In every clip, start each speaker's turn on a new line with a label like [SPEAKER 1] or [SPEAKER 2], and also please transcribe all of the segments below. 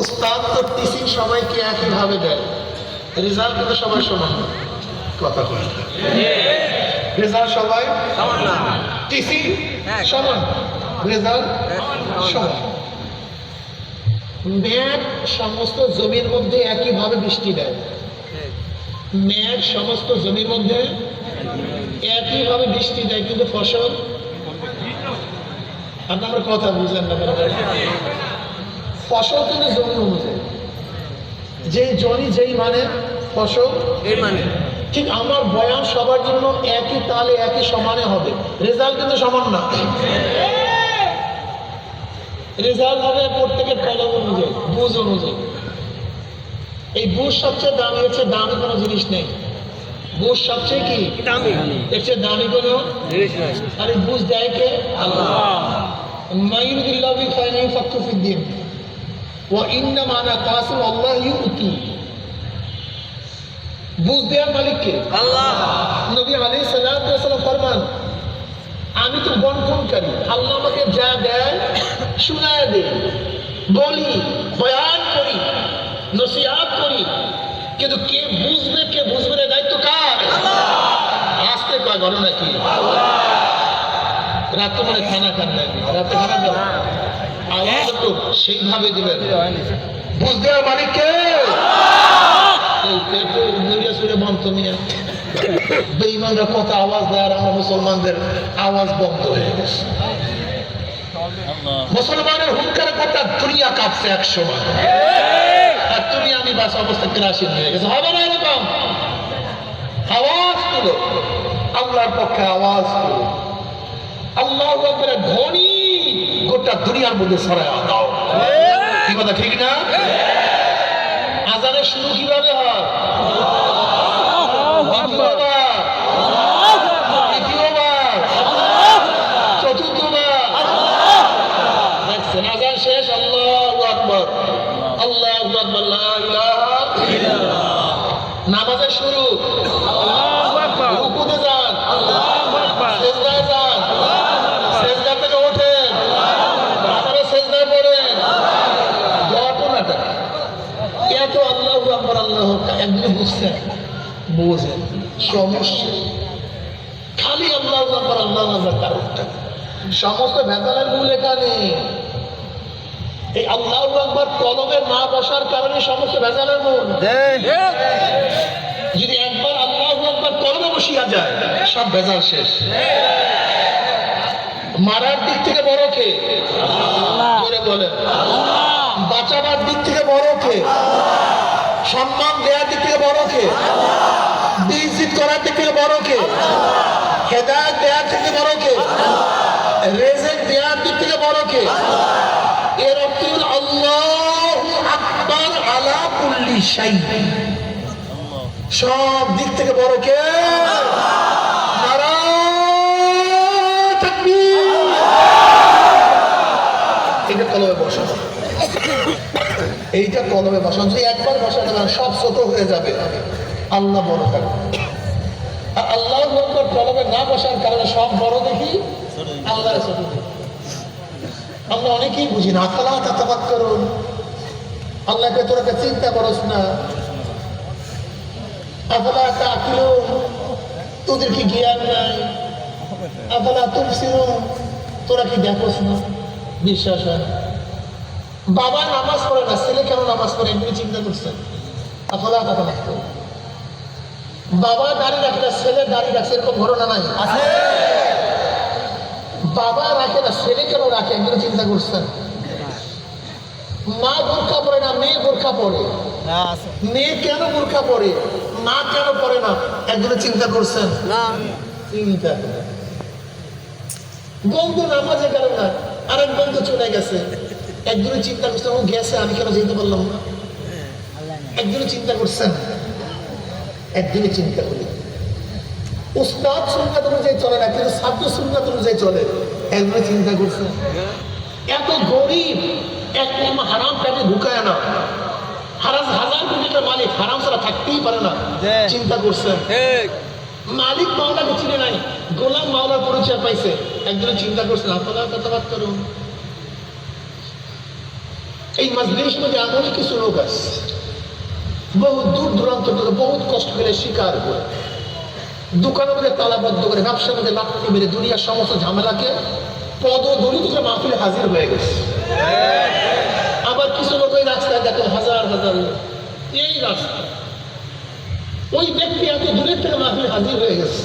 [SPEAKER 1] উস্তাদ তো টিচিং সবাইকে একইভাবে দেয়, রেজাল্ট কিন্তু সবাই সমান না। কথা বলে রেজাল্ট সবাই টিচিং সমান, রেজাল্ট সমান। মেঘ সমস্ত জমির মধ্যে একইভাবে বৃষ্টি দেয়, মেঘ সমস্ত জমির মধ্যে একইভাবে বৃষ্টি দেয়, কিন্তু ফসল আপনার কথা বুঝলেন না। ফসল কিন্তু জমি অনুযায়ী, যেই জমি যেই মানে ফসল এই মানে। ঠিক আমার বয়ান সবার জন্য একই তালে একই সমানে হবে, রেজাল্ট কিন্তু সমান না। রেজাল্ট হবে প্রত্যেকের কলম অনুযায়ী, বুঝ অনুযায়ী। এই বুঝ সবচেয়ে দামি, হচ্ছে দামি কোনো জিনিস নেই। বুঝ সবচেয়ে কি দামি, এর চেয়ে দামি কোনো জিনিস নেই। আর এই বুঝ দেয় কে? আল্লাহ। মাইনুদিল্লাহ বিখাইনি ফাকতু ফিদ্দিন ওয়া ইন্নামা আনা কাসিম আল্লাহ ইউতি। বুঝ দেওয়ার মালিক কে? আল্লাহ। নবী আলাইহিস সালাতু ওয়াস সালাম ফরমান, আমি তো বন্টনকারী, আল্লাহ আমাকে যা দেয় শোনায় দেয়, বলি, বয়ান করি, নসিহত করি, কিন্তু কে বুঝবে কে বুঝবে না দায়িত্ব কার? আসতে কয় ঘটনা নাকি? রাত মানে খানা খান নাকি? রাতে খানা দেব আওয়াজ তো সেইভাবে দিবেন। বুঝ দেওয়ার মালিক কে? সুরে বন্ধ নিয়ে বেঈমানরা কত আওয়াজ দেয়, আর আমরা মুসলমানদের আওয়াজ বন্ধ হয়ে গেছে। মুসলমানের হুঙ্কারে গোটা দুনিয়া কাঁপছে এক সময়, আর তুমি আমি বাস অবস্থা ক্রাসিন হয়ে গেছে। হবে না এরকম? আওয়াজ তুলো, আল্লাহর পক্ষে আওয়াজ তুলো, আল্লাহু আকবারের ধ্বনি গোটা দুনিয়ার মধ্যে ছড়ায় দাও। কি কথা ঠিক না? আজানের শুরু কিভাবে হয়? দ্বিতীয়বার, চতুর্থবার, দেখছেন আজান শেষ, আল্লাহু আকবার, আল্লাহু আকবার, লা ইলাহা ইল্লাল্লাহ। নামাজের শুরু, রুকুতে যান, সিজদায় যান, সিজদা থেকে ওঠেন, আবারও সিজদায় পড়েন। ঘটনাটা এত আল্লাহু আকবার, আল্লাহু আকবার, একদিন বুঝছেন, বোঝেন সমস্যা খালি আল্লাহু আকবার, আল্লাহু আকবার। কারণটা সমস্ত ভেজালের মূল এখানে। এই আল্লাহু আকবার কলমে না বসার কারণে সমস্ত ভেজালের মূল। যদি একবার আল্লাহু আকবার কলমে বসিয়া যায়, সব ভেজাল শেষ। মারার দিক থেকে বড় কে? জোরে বলে। বাঁচাবার দিক থেকে বড় কে? সম্মান দেওয়ার দিক থেকে বড় কে? বিজিত করার দিক থেকে বড় কে? হেদায়েত দেওয়ার থেকে বড় কে? রিজিক দেওয়ার দিক থেকে বড় কে? এর অর্থ হলো আল্লাহু আকবার আলা কুল্লি শাই। সব দিক থেকে বড় কে? নারায়ে তাকবীর। এটা কলমে বসানো, এইটা কলমে বসানো। যদি একবার বসানো না, সব ছোট হয়ে যাবে, আল্লাহ বড় থাকবে। আর আল্লাহু আকবার কলমে না বসার কারণে সব বড় দেখি, আল্লাহ ছোট দেখি। আমরা অনেকেই বুঝি না। আফালা তাতাফাক্কারুন, আল্লাহকে তোরা চিন্তা করস না। আফালা তাকিলুন, তোদের কি জ্ঞান নাই? আফালা তুবসিরুন, তোরা কি দেখোস না? বিশ্বাস হয় না। বাবা নামাজ পড়ে না, ছেলে কেন নামাজ পড়ে এমনি চিন্তা করছেন? আফালা তাতাফাক্কারুন। বাবা দাড়ি রাখে না, ছেলে দাড়ি রাখছে, এরকম ঘটনা নাই? আছে। বাবা রাখে না, ছেলে কেন রাখে একদিন চিন্তা করছেন? মা বোরখা পরে না, মেয়ে বোরখা পরে। মেয়ে কেন বোরখা পরে, মা কেন পরে না একদিন চিন্তা করছেন? না, চিন্তা করে। বন্ধু নামাজে গেল না, আরেক বন্ধু চলে গেছে, একদিন চিন্তা করছেন ও গেছে, আমি কেন যেতে পারলাম না? একদিন চিন্তা করছেন? একদিনে চিন্তা করি। উস্তাদ সুন্নাত অনুযায়ী চলে না, কিন্তু ছাত্র সুন্নাত অনুযায়ী চলে, একদিনে চিন্তা করছেন? এত গরিব, এক হারাম পেটে ঢুকায় না, হারাম হাজার কোটি টাকার মালিক, হারাম ছাড়া থাকতেই পারে না, চিন্তা করছেন? মালিক মাওলাকে চিনে নাই, গোলাম মাওলার পরিচয় পাইছে, একদিনে চিন্তা করছেন? আপনারা কথাবার্তা করুন। এই মজলিসের মধ্যে এমনই কিছু লোক আছে বহু দূর দূরান্ত থেকে বহুত কষ্ট করে শিকার করে দোকানের মধ্যে তালাবদ্ধ করে ব্যবসার মধ্যে লাফি মেরে দুনিয়ার সমস্ত ঝামেলাকে পদদলিত করে মাহফিলে হাজির হয়ে গেছে। আবার কিছু লোক ওই রাস্তায় দেখেন হাজার হাজার এই রাস্তা ওই ব্যক্তি এত দূরের থেকে মাহফিলে হাজির হয়ে গেছে।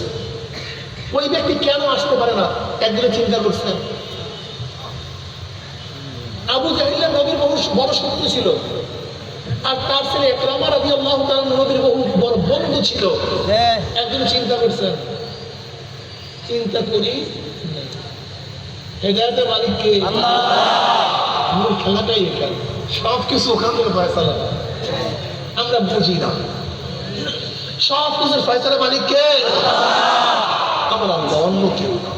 [SPEAKER 1] ওই ব্যক্তি কেন আসতে পারে না? একদিনে চিন্তা করছেন? আবু জাহিল নবীর বহু বড় শত্রু ছিল, আর তার ছেলে ইকরামা রাদিয়াল্লাহু তাআলা নবীর বহু বড় বন্ধু ছিল। একদিন চিন্তা করছেন? চিন্তা করি হেদায়েতের মালিক কে? আল্লাহ। পুরো খেলাটাই এখানে, সব কিছু ওখান থেকে ফয়সালা আমরা বুঝি না। সব কিছুর ফয়সালা মালিক কে? আমার আল্লাহ, অন্য কেউ না।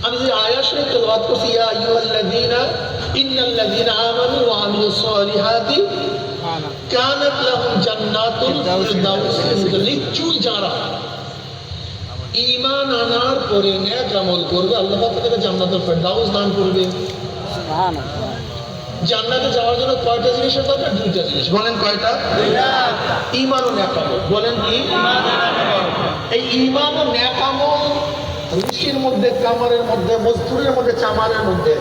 [SPEAKER 1] আমি যে আয়াত শরীফ তেলাওয়াত করছি, ইয়া আইয়ুহাল্লাযীনা ইন্নাল্লাযীনা আমানু ওয়া আমিলুস সালিহাতি কানাত লাহুম জান্নাতুল ফিরদাউসি নুজুলা, নিশ্চয়ই যারা ঈমান আনার পরে নেক আমল করবে আল্লাহ পাক তাদেরকে জান্নাতুল ফিরদাউস দান করবে। সুবহানাল্লাহ। জান্নাতে যাওয়ার জন্য কয়টা জিনিসের দরকার? দুইটা জিনিস। বলেন কয়টা? দুইটা। ঈমান ও নেক আমল। বলেন কি? ঈমান ও নেক আমল। এই ঈমান ও নেক আমল ঋষির মধ্যে, কামারের মধ্যে, মজদুরের মধ্যে, চামারের মধ্যে,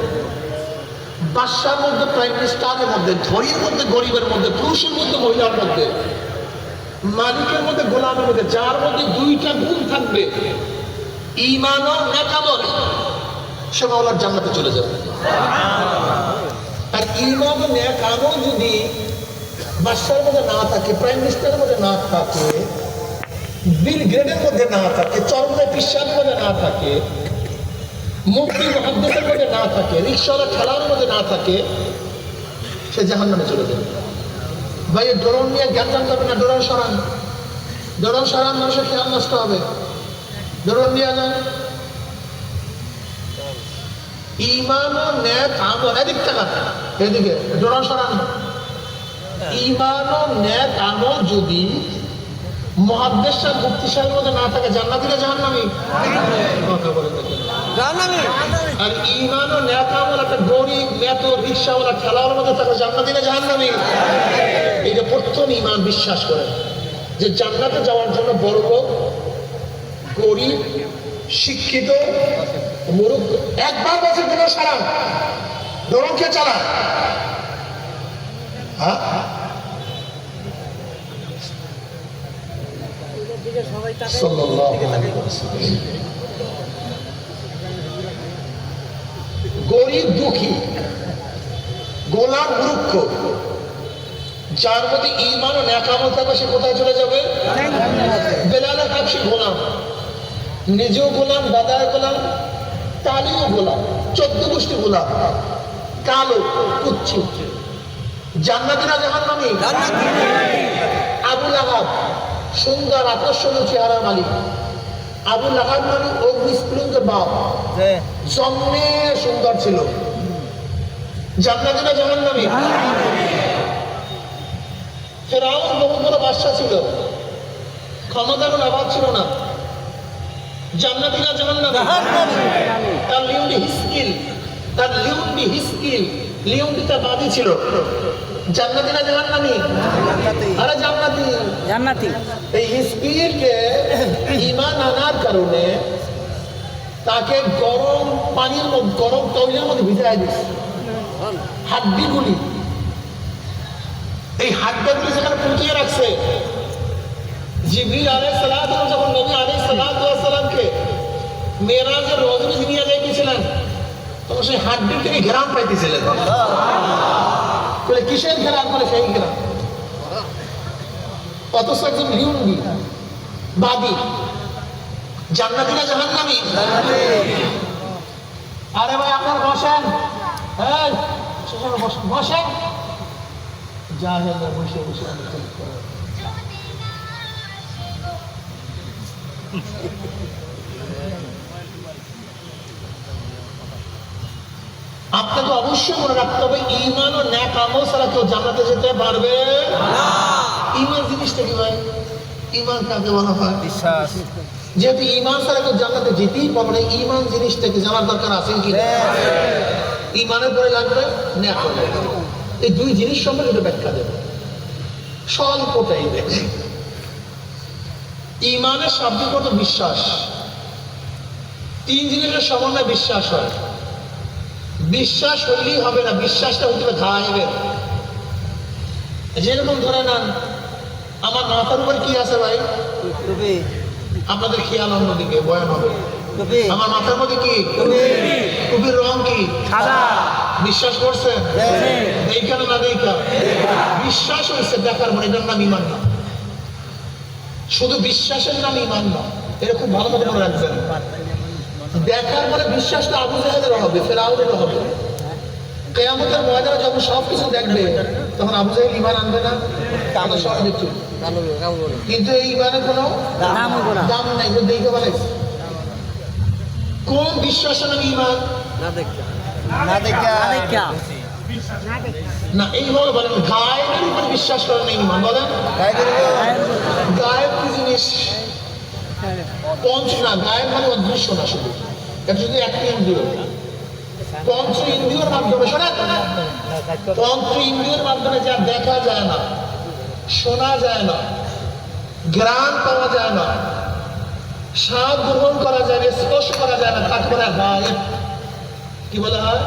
[SPEAKER 1] বাদশার মধ্যে, প্রাইম মিনিস্টারের মধ্যে, ধনীর মধ্যে, গরিবের মধ্যে, পুরুষের মধ্যে, মহিলার মধ্যে, মালিকের মধ্যে, গোলামের মধ্যে, যার মধ্যে দুইটা গুণ থাকবে, ঈমান ও নেক আমল, সে মাওলার জান্নাতে চলে যাবে। আর ঈমান ও নেক আমল যদি বাদশার মধ্যে না থাকে, প্রাইম মিনিস্টারের মধ্যে না থাকে, বিল গ্রেডের মধ্যে না থাকে, চরমে পিসার মধ্যে না থাকে, মুফতি মুহাদ্দিসের মধ্যে না থাকে, রিকশাওয়ালা ঠেলার মধ্যে না থাকে, সে জাহান্নামে চলে যাবে। ভাই ড্রোন নিয়ে জ্ঞান করবে না, ড্রোন সরান, ড্রোন সরান, মানুষের খেয়াল নষ্ট হবে। ড্রোন নিয়ে যান। ঈমান ও নেক আমল, এদিক টাকা এদিকে ড্রোন সরান। ঈমান ও নেক আমল যদি মুহাদ্দিস সাহেব, মুফতি সাহেবের মধ্যে না থাকে, জান্নাতি না জাহান্নামী? কথা বলেন না, জাহান্নামী। আর ঈমান ও নেক আমল একটা গরিব, নেতা, রিকশাওয়ালা, ঠেলাওয়ালার মধ্যে থাকে, জান্নাতি না জাহান্নামী? এইটা প্রথম ঈমান বিশ্বাস করেন যে জান্নাতে যাওয়ার জন্য বড় লোক, গরিব, শিক্ষিত, মূর্খ, একবার বছর দিন সারান ধরুন কে চালান? হ্যাঁ, গরিব, দুঃখী, গোলাম, মূর্খ, যার মধ্যে ঈমান ও নেক আমল থাকবে সে কোথায় চলে যাবে? বেলালের হাবশী গোলাম, নিজেও গোলাম, দাদার গোলাম, তালিও গোলাম, 14 গোষ্ঠী গোলাম, কালো, কুচ্ছিত, জান্নাতি না জাহান্নামী? আবু লাহাব সুন্দর আকর্ষণীয় চেহারার মালিক। আবু লাহাব মানে অগ্নিস্ফুলিঙ্গ বাপ, জন্মে সুন্দর ছিল, জান্নাতি না জাহান্নামী? ফেরাউন বহু বড় বাদশা ছিল, ক্ষমতার কোনো অভাব ছিল না, জান্নাতি না জাহান্নামী? তার লিউন্ডি হিস্কিল, তার লিউন্ডি হিস্কিল, লিউন্ডি তার বাদী ছিল, জান্নাতি না জাহান্নামী? আরে জান্নাতি, জান্নাতি। এই হিস্কিলকে ঈমান আনার কারণে তাকে গরম পানির মধ্যে, গরম তৈলের মধ্যে ভিজায় দিচ্ছে। হাড্ডিগুলি, এই হাড্ডিগুলি সেখানে পুঁটিয়ে রাখছে। জিবরিল আলাইহিস সালাম যখন নবী আলাইহিস সালামকে মেরাজের রজনী নিয়ে গিয়েছিলেন, তখন সেই হাড্ডি থেকে ঘেরান পাইতেছিলেন। বলে কিসের ঘেরান? বলে সেই ঘেরান। অথচ একজন লিউন্ডি বাদী, জান্নাতি না জাহান্নামী? আরে ভাই আপনার বসেন, বসেন, জাহেলরা বসে বসে আপনাকে অবশ্যই মনে রাখতে হবে ঈমান ও নেক আমল ছাড়া কেউ জান্নাতে যেতে পারবে না। ঈমান জিনিসটা কি ভাই? ঈমান কাকে বলা হয়? বিশ্বাস। যেহেতু ঈমান ছাড়া কেউ জান্নাতে যেতেই পারবে না, ঈমান জিনিসটাকে জানার দরকার আছে কি? ইমানের পরে লাগবে নেয়ামত। এই দুই জিনিস সম্পর্কে একটু ব্যাখ্যা দেব স্বল্পটাই দেখে। ইমানের শাব্দিক অর্থ বিশ্বাস। তিন জিনিসের সমন্বয়ে বিশ্বাস হয়। বিশ্বাস হইলেই হবে না, বিশ্বাসটা হতে হবে গায়েবের। যেরকম ধরে নেন আমার মাথার উপর কি আছে ভাই, আপনাদের খেয়াল অন্যদিকে বয়ান হবে। আমার মাথার মধ্যে কি টুপির রং কি সাদা, বিশ্বাস করছেন? দেখা না দেখা বিশ্বাস হয়েছে, দেখার মানে এটার নাম ইমান না। শুধু বিশ্বাসের নাম ইমান না, এটা খুব ভালো মতো মনে রাখবেন। দেখার পরে বিশ্বাসটা আবু জাহেলের হবে, ফেরাউনেরও হবে। কিয়ামতের ময়দানে যখন সবকিছু দেখবে তখন আবু জাহেল ইমান আনবে না, তাহলে সব দেখছে। কিন্তু এই ইমানের কোনো দাম নাই, দেখে বলাইছে। কোন বিশ্বাসের নাম ইমান? না এইভাবে বলেন গায়েবের উপর বিশ্বাস করেন না ইমান। বলেন গায়েব কি জিনিস? পঞ্চ না, গায়েব মানে অদৃশ্য না, শুধু এটা শুধু একটি ইন্দ্রিয়। পঞ্চ ইন্দ্রিয়র মাধ্যমে শোনেন, পঞ্চ ইন্দ্রিয়র মাধ্যমে যা দেখা যায় না, শোনা যায় না, ঘ্রাণ পাওয়া যায় না, স্বাদ গ্রহণ করা যায় না, স্পর্শ করা যায় না, তাকে বলা গায়েব। কি বলা হয়?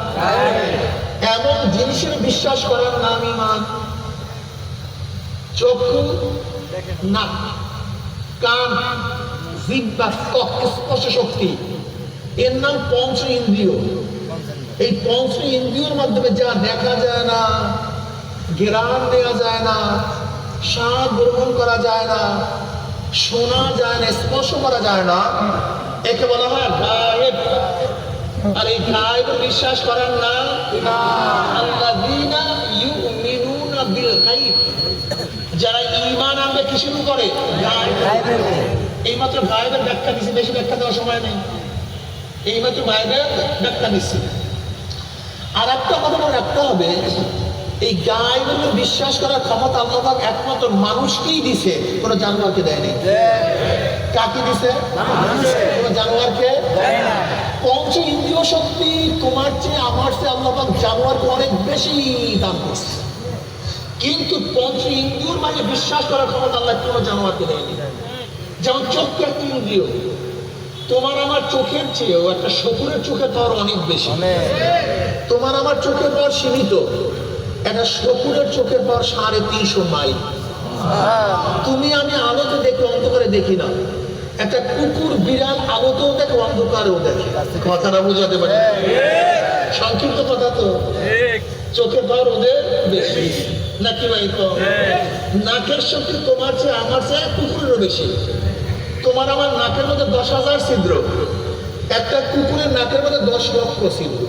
[SPEAKER 1] এমন জিনিসের বিশ্বাস করার নাম ইমান। চক্ষু, নাক, কান, জিহ্বা, ত্বক, স্পর্শ শক্তি, এর নাম পঞ্চ ইন্দ্রিয়। এই পঞ্চ ইন্দ্রিয়র মাধ্যমে যা দেখা যায় না, ঘ্রাণ নেওয়া যায় না, স্বাদ গ্রহণ করা যায় না, শোনা যায় না, স্পর্শ করা যায় না, একে বলা হয় গায়েব। আর এই গায়েবের বিশ্বাস করার নাম আল্লাযীনা ইউমিনুনা বিল গায়ব। যারা ঈমান আনবে কিসের উপরে? গায়েবের। এইমাত্র গায়েবের ব্যাখ্যা দিচ্ছি, বেশি ব্যাখ্যা দেওয়ার সময় নেই। এইমাত্র গায়েবের ব্যাখ্যা দিচ্ছি। আর একটা কথা মনে রাখতে হবে, এই গায়েবের বিশ্বাস করার ক্ষমতা আল্লাহ পাক একমাত্র মানুষকেই দিছে, কোনো জানোয়ারকে দেয়নি। কাকে দিছে? কোনো জানোয়ারকে দেয় না। পঞ্চ ইন্দ্রিয় শক্তি তোমার চেয়ে আমার চেয়ে আল্লাহ পাক জানোয়ারকে অনেক বেশি দান করছে, কিন্তু পঞ্চ ইন্দ্রিয়র মাঝে বিশ্বাস করার ক্ষমতা আল্লাহ কোনো জানোয়ারকে দেয়নি। যেমন চক্ষু একটা ইন্দ্রিয়, তোমার আমার চোখের চেয়েও একটা শকুরের চোখের পাওয়ার অনেক বেশি। তোমার আমার চোখের পাওয়ার সীমিত, একটা শকুরের চোখের পাওয়ার 350 মাইল। তুমি আমি আলোতে দেখি, অন্ধকারে দেখি না। একটা কুকুর বিড়াল আলোতেও দেখে, অন্ধকারেও দেখে। কথাটা বোঝাতে পারে? সংক্ষিপ্ত কথা তো, চোখের পাওয়ার ওদের বেশি নাকি ভাই? তো নাকের শক্তি তোমার চেয়ে আমার চেয়ে কুকুরেরও বেশি। তোমার আমার নাকের মধ্যে 10,000 ছিদ্র, একটা কুকুরের নাকের মধ্যে 10 লক্ষ ছিদ্র।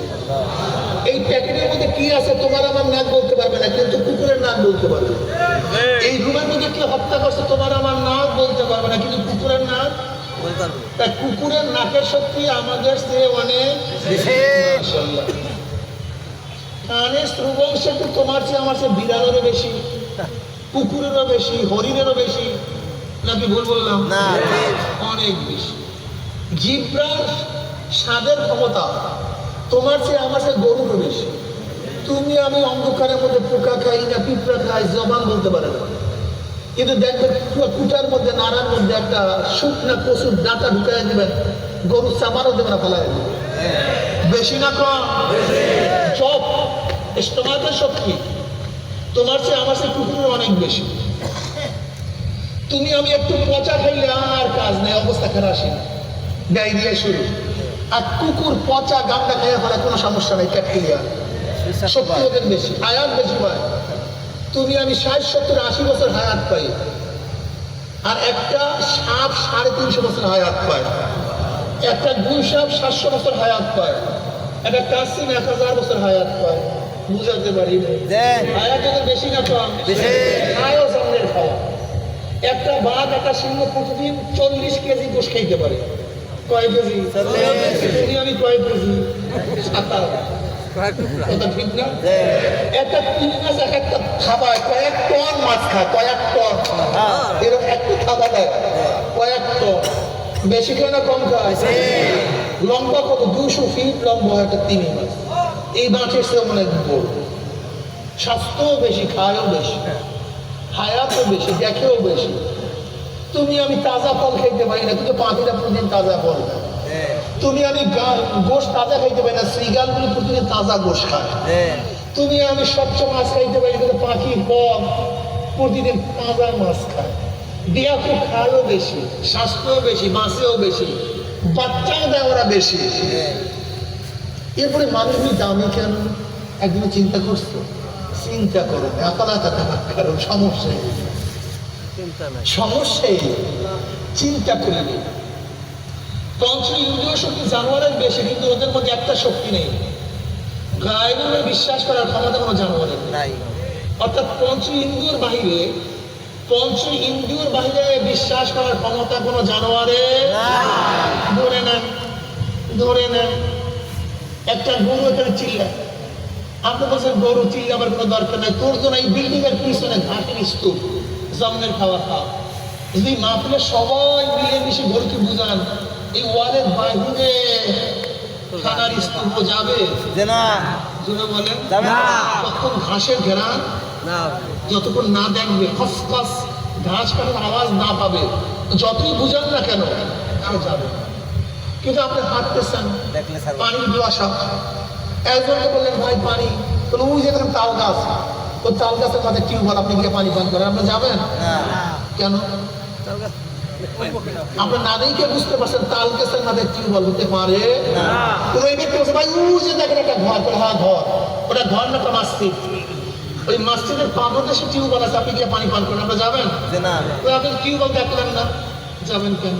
[SPEAKER 1] এই প্যাকেটের মধ্যে কি আছে তোমার আমার নাক বলতে পারবে না, কিন্তু কুকুরের নাক বলতে পারবে। এই রুমের মধ্যে কি হত্যা করছে তোমার আমার নাক বলতে পারবে না, কিন্তু কুকুরের নাক। তা কুকুরের নাকের শক্তি আমাদের চেয়ে অনেক বেশি। কানের শ্রবণ শক্তি তোমার চেয়ে আমার চেয়ে বিড়ালেরও বেশি, কুকুরেরও বেশি, হরিণেরও বেশি। নাকি ভুল বললাম? অনেক বেশি। জিহ্বার স্বাদের ক্ষমতা তোমার চেয়ে আমার চেয়ে গরুরও বেশি। তুমি আমি অন্ধকারের মধ্যে পোকা খাই না, পিঁপড়া খাই, জবান বলতে পারে না, কিন্তু দেখবেন কুটার মধ্যে, নাড়ার মধ্যে একটা শুকনা কচুর ডাঁটা ঢুকাই দেবেন, গরুর চামারও দেবে না, ফেলাই দেবে। বেশি না কম? চপ স্টোমাকের শক্তি তোমার চেয়ে আমার চেয়ে কুকুরের অনেক বেশি। তুমি আমি একটু পচা খাইলে আর কাজ নেই, অবস্থা খারাপ, আসে ডায়রিয়া শুরু। আর কুকুর পচা গামটা খাইয়া ফেলে কোনো সমস্যা নেই, ক্যাট ক্লিয়ার। শক্তি ওদের বেশি, হায়াত বেশি পায়। তুমি আমি 60, 70, 80 বছর হায়াত পাই, আর একটা সাপ 350 বছর হায়াত পায়, একটা গুল সাপ 700 বছর হায়াত পায়, একটা কাসিম 1000 বছর হায়াত পায়। বুঝাতে পারি হায়াত ওদের বেশি না কম? খায়ও সামনের খাওয়া। একটা বাঘ, একটা সিংহ প্রতিদিন 40 কেজি গোশ খাইতে পারে। কয় কেজি? তুমি আমি কয় কেজি? 7। কথা ঠিক না? একটা তিন মাছ এক একটা খাবায় কয়েক টন মাছ খায়, কয়েক টন। এরকম একটু খাবার দেয়, কয়েক টন। বেশি খায় না কম খায়? লম্বা কত? 200 ফিট লম্বা একটা তিমি মাছ। এই মাছের চেয়ে অনেক বড়, স্বাস্থ্যও বেশি, খায়ও বেশি, হায়াতও বেশি, দেখেও বেশি। তুমি আমি তাজা ফল খাইতে পারি না, কিন্তু পাখিরা প্রতিদিন তাজা ফল খায়। তুমি আমি গোশ তাজা খাইতে পারি না, শ্রীগালগুলি প্রতিদিন তাজা গোশ খায়। তুমি আমি স্বচ্ছ মাছ খাইতে পারি, কিন্তু পাখি বক প্রতিদিন তাজা মাছ খায়। দেয়া তো খায়ও বেশি, স্বাস্থ্যও বেশি, মাছেও বেশি, বাচ্চাও দেয় ওরা বেশি। এরপরে মানুষগুলি দামি কেন? একদিন চিন্তা করছো? চিন্তা করো, কারণ সমস্যাই সমস্যাই চিন্তা করে নেই। পঞ্চ ইন্দ্রিয় শক্তি জানোয়ারের বেশি, কিন্তু ওদের মধ্যে একটা শক্তি নেই, গায়েবের বিশ্বাস করার ক্ষমতা কোনো জানোয়ারের নাই। অর্থাৎ পঞ্চ ইন্দ্রিয়র বাহিরে বিশ্বাস করার ক্ষমতা কোনো জানোয়ারের ধরে নেন। একটা গরু এখানে চিল্লা, আপনি বলছেন গরু চিল্লাবার কোনো দরকার নাই, তোর জন্য এই বিল্ডিং এর পিছনে ঘাটের স্তূপ, জঙ্গলের খাওয়া খাওয়া। যদি মাহফিলে সবাই মিলেমিশে গরুকে বুঝান এই ওয়ালের বাহিরে খানার স্তূপ যাবে না, জোরে বলেন তখন ঘাসের ঘেরান যতক্ষণ না দেখবে, খসখস ঘাস কাটার আওয়াজ না পাবে, যতই বুঝান না কেন সে যাবে না। কিন্তু আপনি হাঁটতেছেন, পানির পিপাসা, একজনকে বললেন ভাই পানি, তো ওই যে দেখেন তাল গাছ, ওই তাল গাছের মাঝে টিউবওয়েল, আপনি গিয়ে পানি পান করেন, আপনি যাবেন কেন? আপনি না দেখে বুঝতে পারছেন তাল গাছের মাঝে টিউবওয়েল হতে পারে। ওই ব্যক্তি বলছে ভাই ওই যে দেখেন একটা ঘর, হ্যাঁ ঘর, ওটা ঘর না, একটা মসজিদ, ওই মসজিদের পাদদেশে টিউবওয়েল আছে, আপনি গিয়ে পানি পান করেন, আপনি যাবেন? আপনি টিউবওয়েল দেখলেন না, যাবেন কেন?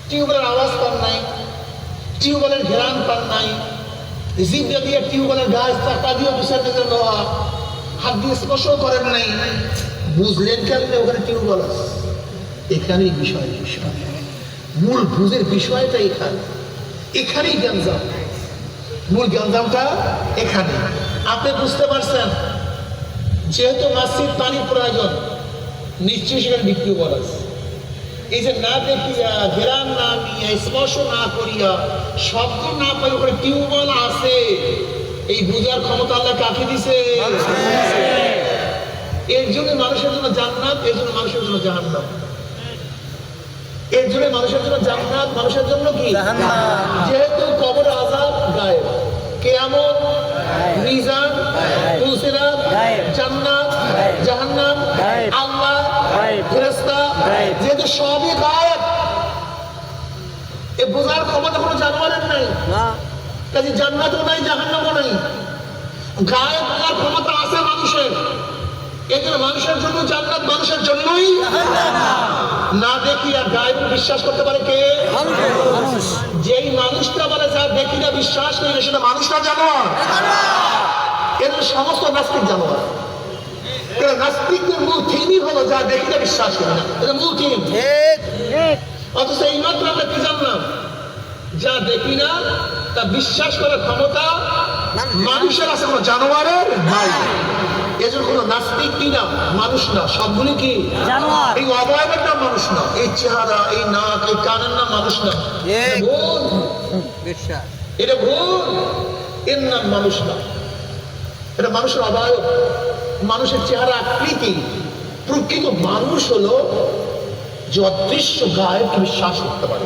[SPEAKER 1] টিউবওয়েলের আওয়াজ পান নাই, টিউবওয়েলের ঘেরান পান নাই, জিভটা দিয়ে টিউবওয়েলের গাছ টাকা দিয়ে বসাতে গেল, হাত দিয়ে স্পর্শ করেন নাই, বুঝলেন কেমনে ওখানে টিউবওয়েল আছে? এখানেই বিষয়, মূল বুঝের বিষয়টা এখানেই জ্ঞানজাম, মূল জ্ঞানজামটা এখানে। আপনি বুঝতে পারছেন যেহেতু মসজিদ পানির প্রয়োজন, নিশ্চয়ই সেখানে টিউবওয়েল আছে। এই যে না দেখিয়া, ঘেরান না নিয়ে, স্পর্শ না করিয়া, শব্দ না পাই ওখানে টিউবওয়েল আছে, এই বুঝার ক্ষমতা আল্লাহ কাকে দিছে? এর জন্য মানুষের জন্য জান্নাত, এর জন্য মানুষের জন্য জাহান্নাম। এর জন্য মানুষের জন্য জান্নাত, মানুষের জন্য কি জাহান্নাম। যেহেতু কবর আযাব গায়েব, কিয়ামত, মিজান, পুলসিরাত, জান্নাত, জাহান্নাম, আল্লাহ, ফেরেশতা, যেহেতু সবই গায়েব, এ বোঝার ক্ষমতা কোনো জানোয়ারের নাই, কাজে জান্নাতও নাই, জাহান্নামও নাই। গায়েব বোঝার ক্ষমতা আছে মানুষের, এজন্য মানুষের জন্য জান্নাত, মানুষের জন্যই না দেখি আর গায়েব বিশ্বাস করতে পারে কে? যেই মানুষটা বলে যা দেখি না বিশ্বাস করি না, সেটা মানুষটা জানোয়ার, এর সমস্ত নাস্তিক জানোয়ার। নাস্তিকদের মূল থিমই হলো যা দেখি না বিশ্বাস করি না, এটা মূল থিম। অথচ এই মাত্র আমরা কি জানলাম? যা দেখি না তা বিশ্বাস করার ক্ষমতা মানুষের আছে, কোনো জানোয়ারের নাই। এজন্য কোনো নাস্তিক কি না, মানুষ না, সবগুলি কি জানোয়ার। এই অবয়বের নাম মানুষ না, এই চেহারা, এই নাক, এই কানের নাম মানুষ না, এটা ভুল, এর নাম মানুষ না, এটা মানুষের অবয়ব, মানুষের চেহারা, আকৃতি। প্রকৃত মানুষ হলো যে অদৃশ্য গায়েবকে বিশ্বাস করতে পারে,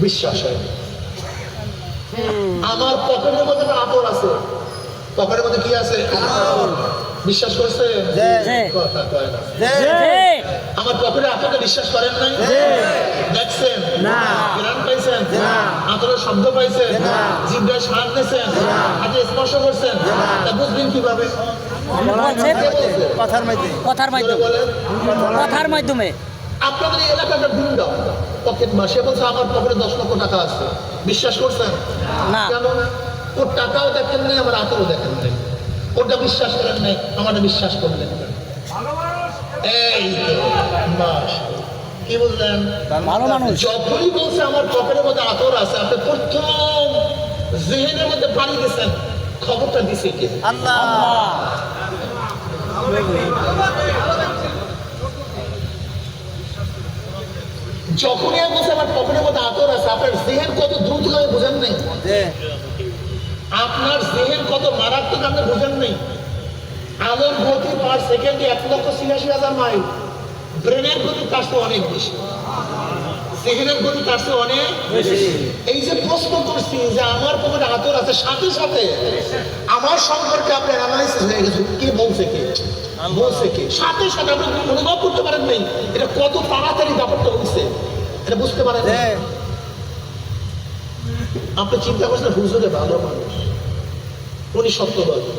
[SPEAKER 1] বিশ্বাস হয়। আমার পকেটের মধ্যে আতর আছে, পকেটের মধ্যে কি আছে? বিশ্বাস করছে? আমার পকেটে আতরকে বিশ্বাস করেন নাই? দেখছেন? ঘ্রাণ পাইছেন? আতরের শব্দ পাইছেন? জিহ্বায় স্বাদ নিয়েছেন? হাতে স্পর্শ করছেন? তা বুঝবেন কিভাবে?
[SPEAKER 2] কথার মাধ্যমে।
[SPEAKER 1] আপনাদের এই এলাকাটা ভিন্ন, পকেট মাসে বলছে আমার পকেটে 10 লক্ষ টাকা আছে, বিশ্বাস করছেন? কেন? ওর টাকাও দেখেন নাই, আমার আতরও দেখেন নাই, ওটা বিশ্বাস করেন নাই, আমারটা বিশ্বাস করলেন। এই মাস কি বললেন?
[SPEAKER 2] ভালো মানুষ
[SPEAKER 1] যখনই বলছে আমার পকেটের মধ্যে আতর আছে, আপনি প্রথম জেহেনের মধ্যে পানি দিয়েছেন, খবরটা দিছে কে?
[SPEAKER 2] আল্লাহ।
[SPEAKER 1] যখনই বলছে আমার পকেটের মধ্যে আতর আছে, আপনার জেহেন কত দ্রুত ভাবে বোঝেন নাই? আপনার জেহেন কত মারাত্মক আপনি বুঝেন নেই। আলোর গতি পার সেকেন্ডে 1,86,000 মাইল, ব্রেনের গতি তার চেয়ে অনেক বেশি, জেহেনের গতি তার চেয়ে অনেক বেশি। এই যে প্রশ্ন করছি যে আমার পকেটে আতর আছে, সাথে সাথে আমার সম্পর্কে আপনার অ্যানালাইসিস হয়ে গেছে, কে বলছে, কে বলছে, কে সাথে সাথে আপনি অনুভব করতে পারেন নাই এটা কত তাড়াতাড়ি ব্যাপারটা হয়েছে, এটা বুঝতে পারেন। আপনি চিন্তা করছেন হুজুরে ভালো মানুষ, উনি সত্যবাদী,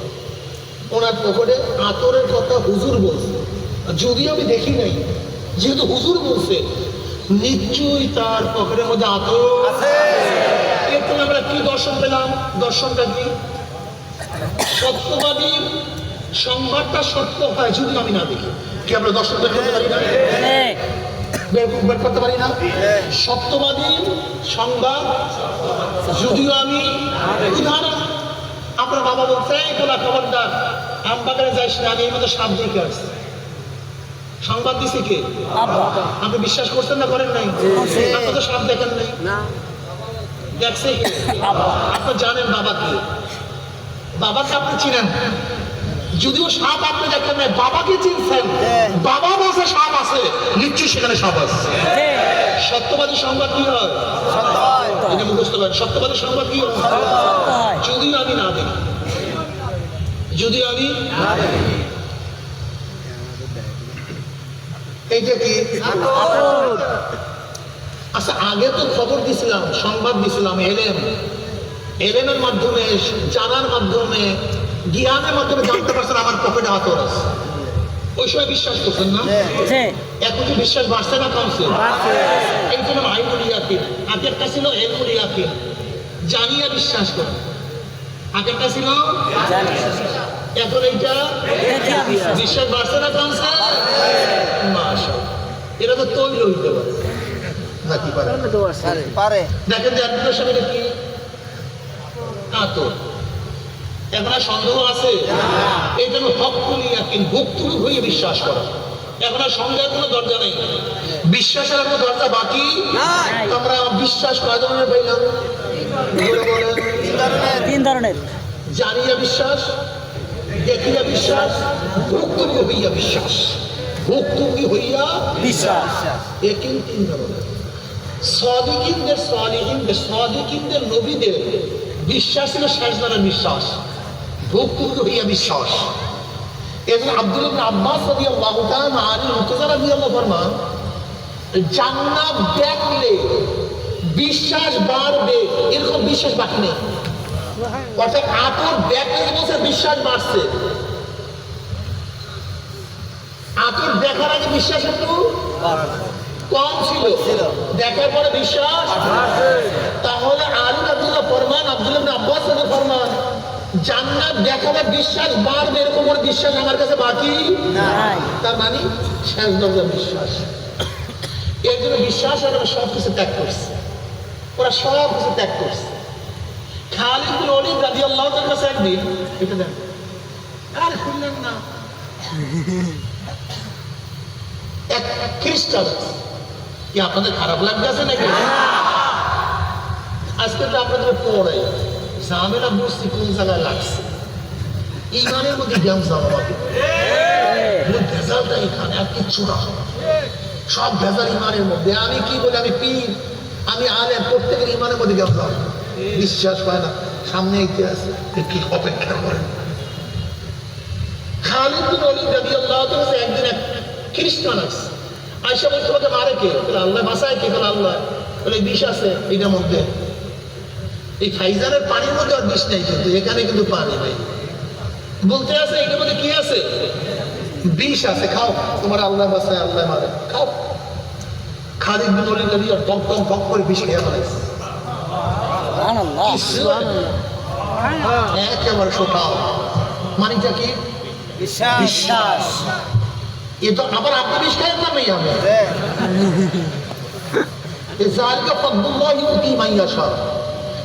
[SPEAKER 1] ওনার পকেটে আতরের কথা হুজুর বলছে, যদিও আমি দেখি নাই, যেহেতু হুজুর বলছে নিশ্চয়ই তার পকেটের মধ্যে আতর আছে। এরপর আমরা কি দর্শন পেলাম? দর্শনটা কি? সত্যবাদী সংবাদটা সত্য হয় যদি আমি না দেখি। কি আমরা দর্শন বের করতে পারি না? বের করতে পারি না? সত্যবাদী সংবাদ যদিও আমি, উদাহরণ আপনার বাবা বলছে তোলা খবরদার আম বাগানে যাইস না, আমি এই মতো সাপ দেখে আসছি, সংবাদ দিছে কে? আপনি বিশ্বাস করছেন না করেন নাই? আপনি তো সাপ দেখেন নাই, দেখছে কে? আপনি জানেন বাবাকে, বাবাকে আপনি চিনেন, যদিও সাপ আপনি দেখেন নাই, বাবাকে চিনছেন, বাবা বলছে সাপ আছে, নিশ্চয়ই সেখানে সাপ আছে। সত্যবাদী সংবাদ কি হয়? এটা মুখস্থ করেন, সত্যবাদী সংবাদ কি হয়? যদিও আমি না দেখি, যদিও আমি না দেখি। এইটা কি? আচ্ছা, আগে তো খবর দিছিলাম, সংবাদ দিছিলাম, এলেমের মাধ্যমে, জানার মাধ্যমে, জ্ঞানের মাধ্যমে জানতে পারছেন আমার পকেটে আতর আছে, ওই সময় বিশ্বাস করছেন না? এখন কি বিশ্বাস বাড়ছে না কমছে? এই জন্য আইনুল ইয়াকিন, আগেরটা ছিল ইলমুল ইয়াকিন, জানিয়া বিশ্বাস করে, আগেরটা ছিল এখন এইটা বিশ্বাস বাড়ছে না কমছে? মাশাআল্লাহ, এটা তো তৈরি হইতে পারে নাকি পারে? দেখেন যে আপনার সামনে কি আতর, এখন আর সন্দেহ আছে? এই জন্য হকুল ইয়াকিন, ভুক্তভোগী হয়ে বিশ্বাস করা, এখন আর সন্দেহের কোনো দরজা নেই, বিশ্বাসের কোনো দরজা বাকি। আমরা বিশ্বাস কয় ধরনের পাইলাম? তিন ধরনের। জানিয়া বিশ্বাস, দেখিয়া বিশ্বাস, ভুক্তভোগী হইয়া বিশ্বাস। ভুক্তভোগী হইয়া বিশ্বাস, একিন তিন ধরনের। সাদিকিনদের, সাদিকিনদের নবীদের বিশ্বাস ছিল শেষ ধরনের বিশ্বাস, ভুক্তভোগী হইয়া বিশ্বাস। এজন্য আব্দুল্লাহ ইবনে আব্বাস রাদিয়াল্লাহু তাআলা আনহু মুতাযা রাদিয়াল্লাহু ফরমান, জান্নাত দেখলে বিশ্বাস বাড়বে, এরকম বিশ্বাস বাকি নেই। অর্থাৎ আতর দেখলে বলছে বিশ্বাস বাড়ছে, আতর দেখার আগে বিশ্বাস একটু কম ছিল, দেখার পরে বিশ্বাস। তাহলে আলী রাদিয়াল্লাহু ফরমান, আব্দুল্লাহ ইবনে আব্বাস রাদিয়াল্লাহু ফরমান, জান্নাত দেখালে বিশ্বাস বাড়বে, এরকম কোনো বিশ্বাস আমার কাছে বাকি নাই। তার মানে শেষ দরজা বিশ্বাস। এর জন্য বিশ্বাস আর সব কিছু ত্যাগ করছে, ওরা সব কিছু ত্যাগ করছে। খালিদ বিন ওলীদ রাদিয়াল্লাহু তাআলার কাছে একদিন, এটা দেন, আর শুনলেন না, এক খ্রিস্টান, কি আপনাদের খারাপ লাগতেছে নাকি? আজকে তো আপনাদের পড়াই ঝামেলা বুঝছি কোন জায়গায় লাগছে, ইমানের মধ্যে জ্ঞান আমাকে ভেজালটা এখানে আর কিচ্ছু না, সব ভেজাল ইমানের মধ্যে। আমি কি বলি, আমি পীর, আমি আলেম, প্রত্যেকের ইমানের মধ্যে জ্ঞান যাও, বিশ্বাস পায় না, সামনে ইতিহাস কি অপেক্ষা করেন। খালিদ বিন ওলীদ রাদিয়াল্লাহু তাআলা একদিন এক খ্রিস্টান আছে, আয়েশা বলতে তোমাকে মারে কে? আল্লাহ বাঁচায় কে? আল্লাহ। বলে বিষ আছে এটার মধ্যে, এই ফাইজারের পানির মধ্যে আর বিষ নেই, কিন্তু এখানে কিন্তু পানি নেই, বলতে আছে এটার মধ্যে কি আছে? বিষ আছে, খাও, তোমার আল্লাহ বাঁচায়, আল্লাহ মারে, খাও। খালিদ বিন ওলীদ রাদিয়াল্লাহু টক টক টক করে বিষ খেয়ে ফেলাইছে, একেবারে শোকাও। মানিটা কি? বিশ্বাস। এ তো আবার আপনি বিষ খাই না, মেয়ে আমি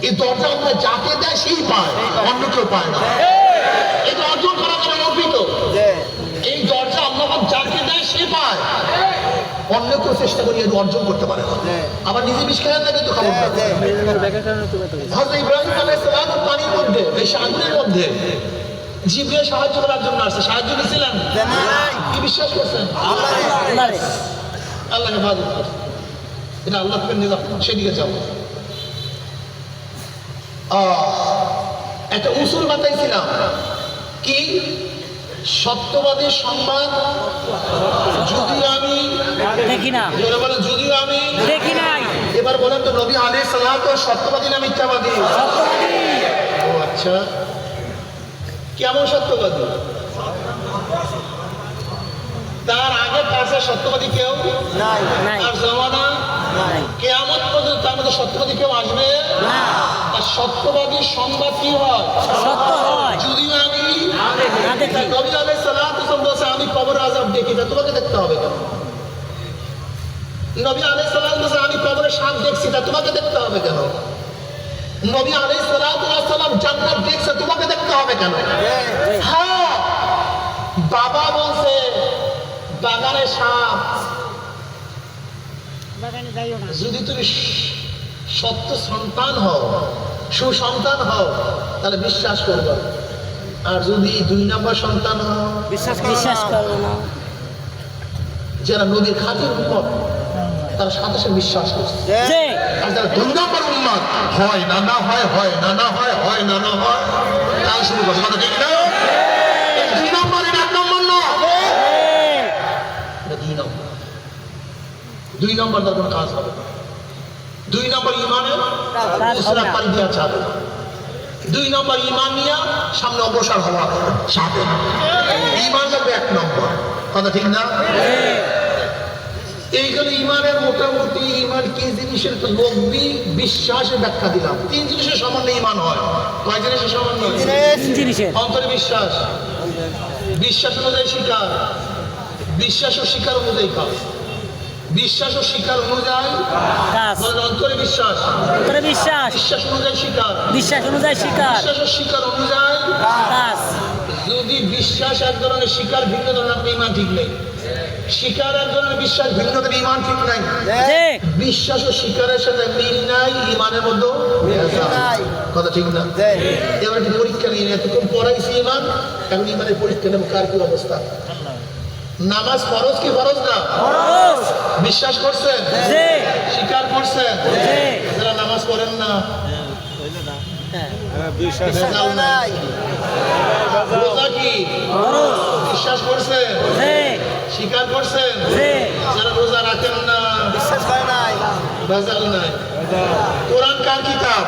[SPEAKER 1] এই দরজা আমরা যাকে দেয় সেই পায়, অন্য কেউ পায় না। এটা অর্জন করা যাবে অর্পিত, এই দরজা আল্লাহ যাকে দেয় সে পায়, অন্য কেউ চেষ্টা করি এটা অর্জন করতে পারে না। আবার নিজে বিষ খায় না কিন্তু খবর না। হযরত ইব্রাহিম আলাইহিস সালাম পানির মধ্যে, এই আগুনের মধ্যে জিবরিল সাহায্য করার জন্য আসছে, সাহায্য নিয়েছিলেন কি বিশ্বাস করছেন? আল্লাহকে ইবাদত করছেন, এটা আল্লাহ থেকে নিজাম, সেদিকে যাবো। একটা উসুল বাতাইছিলাম কি, সত্যবাদীর সংবাদ যদিও আমি
[SPEAKER 2] দেখি না,
[SPEAKER 1] বলেন যদিও আমি
[SPEAKER 2] দেখি নাই।
[SPEAKER 1] এবার বলেন তো নবী আলাইহিস সালাম তো সত্যবাদী না মিথ্যাবাদী? ও আচ্ছা, কেমন সত্যবাদী? তার আগে কাছে সত্যবাদী কেউ
[SPEAKER 2] নাই।
[SPEAKER 1] আর জমানা কিয়ামত পর্যন্ত তার মধ্যে সত্যবাদী কেউ আসবে
[SPEAKER 2] না।
[SPEAKER 1] আর সত্যবাদী সংবাদ কি হয়?
[SPEAKER 2] সত্য হয়।
[SPEAKER 1] যদিও আমি
[SPEAKER 2] না দেখি।
[SPEAKER 1] নবী আলাইহিস সালাম বলছে আমি কবর আযাব দেখি না, তোমাকে দেখতে হবে কেন? নবী আলাইহিস সালাম বলছে আমি কবরে সাপ দেখছি না, তোমাকে দেখতে হবে কেন? নবী আলাইহিস সালাম জান্নাত দেখছে, তোমাকে দেখতে হবে কেন? হ্যাঁ, বাবা বলছে বাগানে সাপ, যদি তুমি সত্য সন্তান হও, সুসন্তান হও, তাহলে বিশ্বাস করবে। আর যদি 2 নম্বর সন্তান হও,
[SPEAKER 2] বিশ্বাস করবো না।
[SPEAKER 1] যারা নবীর খাতির উম্মত তারা সাথে সাথে বিশ্বাস করছে। আর যারা 2 নম্বর উম্মত হয় না না হয়, হয় না না হয়, হয় না না হয়, তারা শুরু করছে। কথা ঠিক না? 2 নম্বর, 1 নম্বর না, এটা 2 নম্বর। 2 নম্বর তার কোনো কাজ হবে না। 2 নম্বর ইমানের উসরা পাল দিয়া যাবে না। 2 নম্বর ইমান নিয়ে সামনে অগ্রসর হওয়া যাবে না। ইমান যাবে 1 নম্বর। কথা ঠিক না? এইখানে ইমানের মোটামুটি ইমান কি জিনিসের তো লব্বি বিশ্বাসের ব্যাখ্যা দিলাম। 3 জিনিসের সামান্য ইমান হয়। কয় জিনিসের সামান্য? অন্তরে বিশ্বাস, বিশ্বাস অনুযায়ী শিকার, বিশ্বাস ও শিকার অনুযায়ী কাজ, বিশ্বাস ও শিকার অনুযায়ী অন্তরে বিশ্বাস, বিশ্বাস অনুযায়ী শিকার, বিশ্বাস ও শিকার অনুযায়ী কাজ। যদি বিশ্বাস এক ধরনের, শিকার ভিন্ন ধরনের, আপনার ইমান ঠিক নেই। শিকার এক ধরনের, বিশ্বাস ভিন্ন ধরনের, ইমান ঠিক নাই। বিশ্বাস ও শিকারের সাথে মিল নাই, ইমানের মধ্যে কথা ঠিক না? এবার একটু পরীক্ষা নিয়ে এতক্ষণ পড়াইছি ইমান, এখন ইমানের পরীক্ষা নেব কার কি অবস্থা। নামাজ ফরজ কি ফরজ না? বিশ্বাস করছেন, স্বীকার করছেন। যারা নামাজ পড়েন না, রোজা কি বিশ্বাস করছেন, স্বীকার করছেন। যারা রোজা রাখেন না, বিশ্বাস করে নাই, ভেজাল নাই। কোরআন কার কিতাব?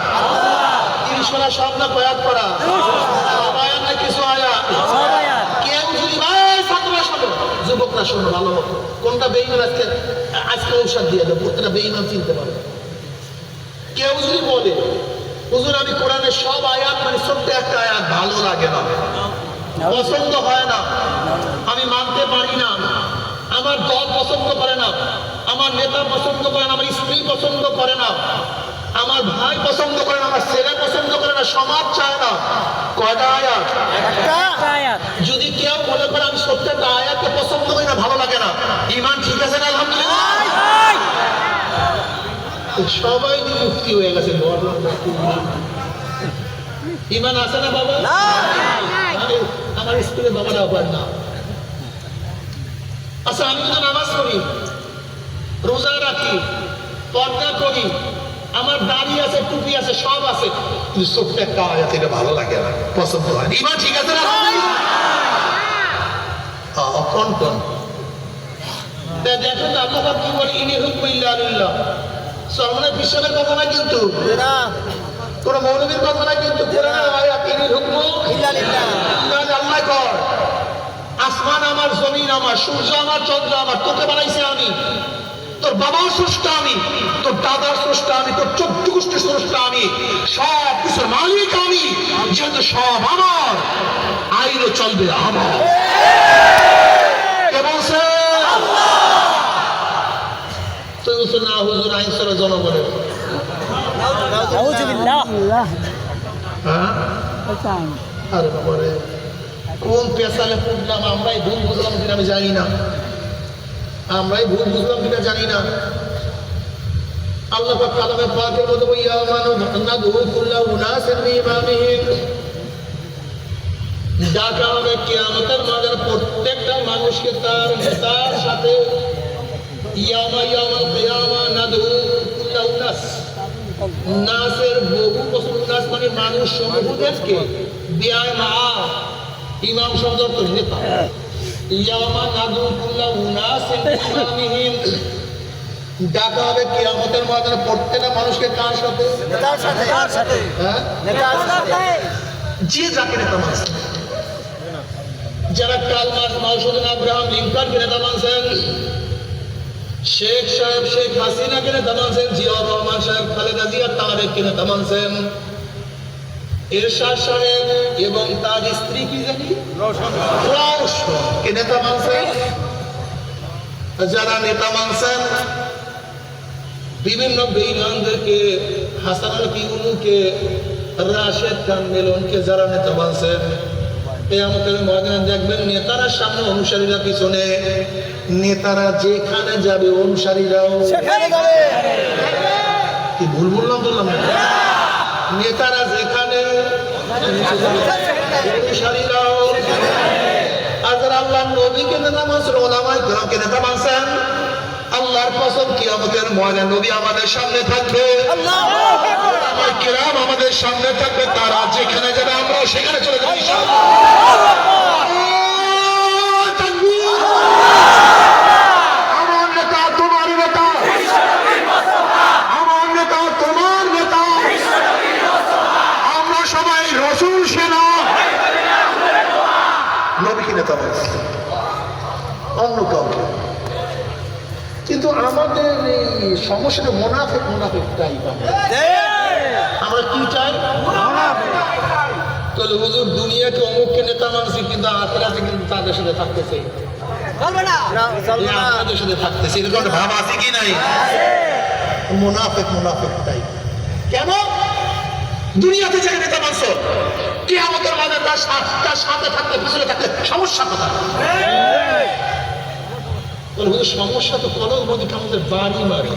[SPEAKER 1] 30 পারা সব না কয়াত করা? সব আয়াত না কিছু আয়াত? কেউ যদি ছাত্ররা শোনো, যুবকরা শোনো ভালো মতো, কোনটা বেঈমান আজকে ঔষধ দিয়ে দেবো, প্রত্যেকটা বেঈমান চিনতে পারবে। কেউ যদি বলে হুজুর আমি কোরআনের সব আয়াত মানে ছোট্ট একটা আয়াত ভালো লাগে না, পছন্দ হয় না, আমি মানতে পারি না, আমার দল পছন্দ করে না, আমার নেতা পছন্দ করে না, আমার স্ত্রী পছন্দ করে না, আমার ভাই পছন্দ করে না, আমার ছেলে পছন্দ করে না, সমাজ চায় না, কয়টা আয়াত? যদি কেউ মনে করে আমি সত্য একটা আয়াতকে পছন্দ করি না, ভালো লাগে না, ইমান ঠিক আছে না? আলহামদুলিল্লাহ, সবাই মুক্তি হয়ে গেছে। ইমান আছে না বাবা? আমার স্কুলে বাবারা আবার না। আচ্ছা, আমি যদি নামাজ পড়ি, রোজা রাখি, পর্দা করি, আমার দাড়ি আছে, টুপি আছে, সব আছে, কিন্তু ছোট্ট একটা আয়াত এটা ভালো লাগে না, পছন্দ হয়। ইমান ঠিক আছে না? অকন্টন দেখুন আল্লাহ কি বলে, ইনি হুকম ইল্লা লিল্লাহ। সলমানের বিশ্বাসের কথা না কিন্তু, কোন মৌলবীর কথা না কিন্তু, কোরআনের আয়াত ইনি হুকম ইল্লা লিল্লাহ। আল্লাহ কর, আসমান আমার, জমিন আমার, সূর্য আমার, চন্দ্র আমার, তোকে বানাইছে আমি, তোর বাবার স্রষ্টা আমি, তোর দাদার স্রষ্টা আমি, তোর 14 গোষ্ঠীর স্রষ্টা আমি, সব কিছুর মালিক আমি। যেহেতু সব আমার, আইনও চলবে আমার। কে বলছে? তুই বলছো না হুজুর আইন ছাড়া জনগণের। আরে বাবা রে, কোন পেশালে পড়লাম আমরাই ভুল বুঝলাম কিনা আমি জানি না। আমরাই ভুল বুঝলাম কিনা জানি না। আল্লাহ পাক কালামে পাকের মধ্যে বইয়া নাদু কুল্লা উনাসিন বিইমামিহিম, ডাকা হবে কিয়ামতের মাঝে প্রত্যেকটা মানুষকে তার নেতার সাথে। ইয়াউমাল কিয়ামা নাদু কুল্লা উনাস, নাসের বহু বছর, নাস মানে মানুষ সমূহদেরকে, বিআই মা ইমাম শব্দ অর্থ নেতা। ইয়াউমা নাদু কুল্লা উনাসিন বিইমামিহিম, ডাকা হবে কিয়ামতের ময়দানে প্রত্যেকটা মানুষকে কার সাথে?
[SPEAKER 3] নেতার সাথে।
[SPEAKER 1] হ্যাঁ,
[SPEAKER 3] নেতার সাথে।
[SPEAKER 1] যে যাকে নেতা মানছেন, যারা কাল মার্কস, মাওসুদিন, আব্রাহাম লিঙ্কনকে নেতা মানছেন, শেখ সাহেব শেখ হাসিনাকে নেতা মানছেন, জিয়াউর রহমান সাহেব, খালেদা জিয়া, তারেককে নেতা মানছেন, এরশাদ সাহেব এবং তার স্ত্রী কি জানি রওশনকে নেতা মানছেন। যারা নেতা মানছেন বিভিন্ন বেঈমানদেরকে, হাসান আল কিউনুকে, রাশেদ খান মিলনকে যারা নেতা মানছেন, কিয়ামতের ময়দানে দেখবেন নেতারা সামনে, অনুসারীরা পিছনে। নেতারা যেখানে যাবে অনুসারীরাও
[SPEAKER 3] সেখানে যাবে।
[SPEAKER 1] কি ভুল বললাম না? নেতারা যেখানে অনুসারীরাও। আর যারা আল্লাহর নবীকে নেতা মানছেন, ওলামায়ে কেরামকে নেতা মানছেন, আল্লাহর কসম কিয়ামতের ময়দানে নবী আমাদের সামনে থাকবে, ওলামায়ে কেরাম আমাদের সামনে থাকবে। তারা যেখানে যাবে আমরাও সেখানে চলে যাবো ইনশাআল্লাহ। আমার নেতা তোমার নেতা, আমার নেতা তোমার নেতা, আমরা সবাই রসুল সেনা। নবীকে নেতা মানছে, অন্য কাউকে। কিন্তু আমাদের এই সমস্যাটা মুনাফিক টাইপ। আমরা কি চাই? তাহলে হুজুর দুনিয়াকে অমুককে নেতা মানছি, কিন্তু আখিরাতে কিন্তু তাদের সাথে থাকতেছে, আপনাদের সাথে থাকতেছে, এরকম একটা ভাব আছে কি নাই? মুনাফিক টাইপ। কেন? দুনিয়াতে যাকে নেতা মানছো, কিয়ামতের মাঝে তার সাথে থাকতে, পিছনে থাকতে সমস্যা কোথায়? সমস্যা তো কলম মধ্যে আমাদের বাড়ি মারে,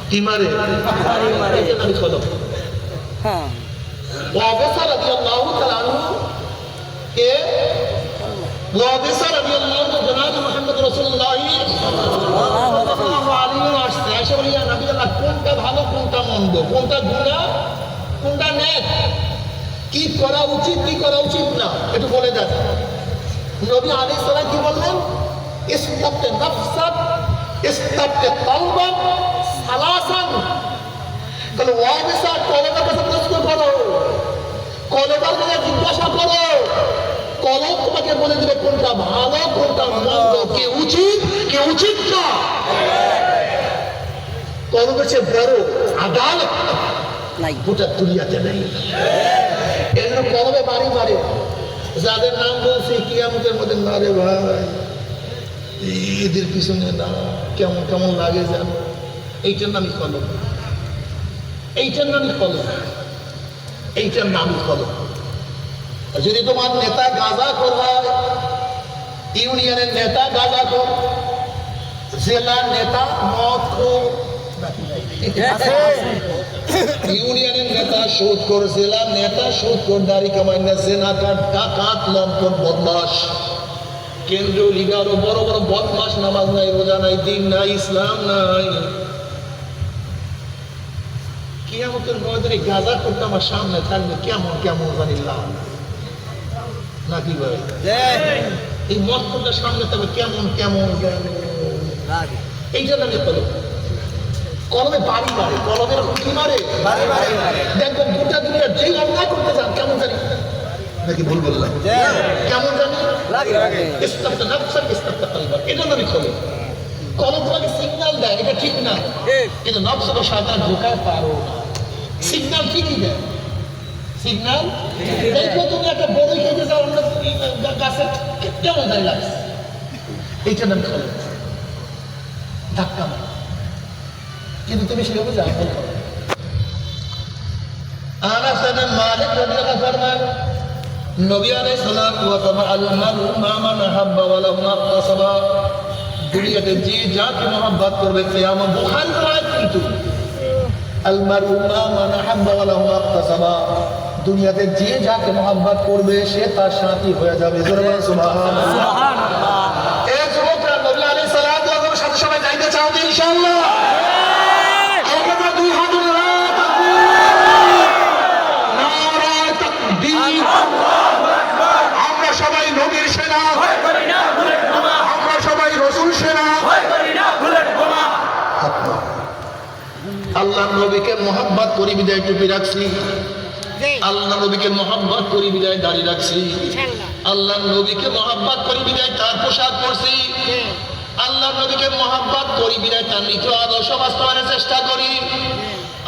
[SPEAKER 1] কি মারে? আমি কলম। ওয়াবেসা রাদিয়াল্লাহু তাআলা আনহু কে, ওয়াবেসা রাদিয়াল্লাহু জনাব মুহাম্মদ রাসূলুল্লাহ সাল্লাল্লাহু আলাইহি ওয়াসাল্লাম এসে বলি, ইয়া নবী আল্লাহ, কোনটা ভালো, কোনটা মন্দ, কোনটা গুনাহ, কোনটা নেক, কি করা উচিত, কি করা উচিত না, একটু বলে দেন। নবী আলাইহিস সালাম কি বললেন? ইসতাবতে নাফসাক, ইসতাবতে কলবাক, সালাসান। তাহলে ওয়াবেসা কলবের কাছে প্রশ্ন করো, কলবের কাছে জিজ্ঞাসা করো, কলব তোমাকে বলে দেবে কোনটা ভালো, কোনটা মন্দ, কে উচিত না। কলবের চেয়ে বড় আদালত গোটা দুনিয়াতে নেই। এর জন্য কলবে বাড়ি মারে। যাদের নাম বলছে কিয়ামতের মধ্যে, না রে ভাই, এদের পিছনে না, কেমন কেমন লাগে জানো, এইটার নামই কলম, এইটার নামই কলম, এইটার নামই কলম। যদি তোমার নেতা গাঁজাখোর হয়, ইউনিয়নের নেতা গাঁজাখোর, জেলার নেতা মদখোর, ইউনিয়নের নেতা সুদখোর, জেলার নেতা সুদখোর, দাড়ি কামাই না, জেনাকার, ডাকাত, লম্পট, বদমাশ, কেন্দ্রীয় লিডারও বড় বড় বদমাশ, নামাজ নাই, রোজা নাই, দিন নাই, ইসলাম নাই। কিয়ামতের ময়দানে গাঁজা করতে আমার সামনে থাকবে, কেমন কেমন জানি লাল নাকি ভাই? এই মদটা সামনে থাকবে, কেমন কেমন এইটা নাকি কলম। কলমে বাড়ি মারে, কলমের কি মারে? দেখবেন গোটা দুনিয়া যেই অন্যায় করতে চান, কেমন জানি নাকি ভুল বললাম, কেমন জানি ইসতাবতা নাফসাক, ইসতাবতা কলবাক, এটা নাকি কলম। কলম তোমাকে সিগন্যাল দেয়, এটা ঠিক না, কিন্তু নফসকে শয়তান ঢোকায় পারো না। সিগন্যাল ঠিকই দেয়, সিগন্যাল। দেখো তুমি একটা বড় খেতে যাও, গাছে কেমন জানি লাগছে, এইটা নাম কলম, ধাক্কা মারে, কিন্তু তুমি সেভাবে যাও বলতো। আনাস ইবনে মালিক রাদিয়াল্লাহু ফরমান, নবী আলাইহিস সালাম ওয়া তাআলা আল মারু মা মান হাব্বা ওয়া লাহু মাকতাসাবা, দুনিয়াতে যে যাকে মহব্বত করবে কিয়ামত বুখারী রাত কিন্তু আল মারউ মা মান আহাব্বা ওয়া লাহু ইকতাসাবা দুনিয়াতে যে যাকে মহব্বত করবে সে তার সাথী হয়ে যাবে জোরে বলেন সুবহানাল্লাহ
[SPEAKER 2] সুবহানাল্লাহ।
[SPEAKER 1] এই যুবকরা নবী আলাইহিস সালাতু ওয়াস সালামের সাথে সবাই যাইতে চাও তো ইনশাআল্লাহ আমরা দুই হাত তুলে নারায়ে তাকবীর আমরা সবাই নবীর সেনা আমরা সবাই রাসূল সেনা আল্লাহ নবীকে মহব্বত করি বিদায় টুপি রাখছি আল্লাহ নবীকে মহব্বত করি বিদায় দাড়ি রাখছি আল্লাহ নবীকে মহব্বত করি বিদায় তার পোশাক পরছি আল্লাহ নবীকে মহব্বত করি বিদায় তার নীতি আদর্শ বাস্তবায়নের চেষ্টা করি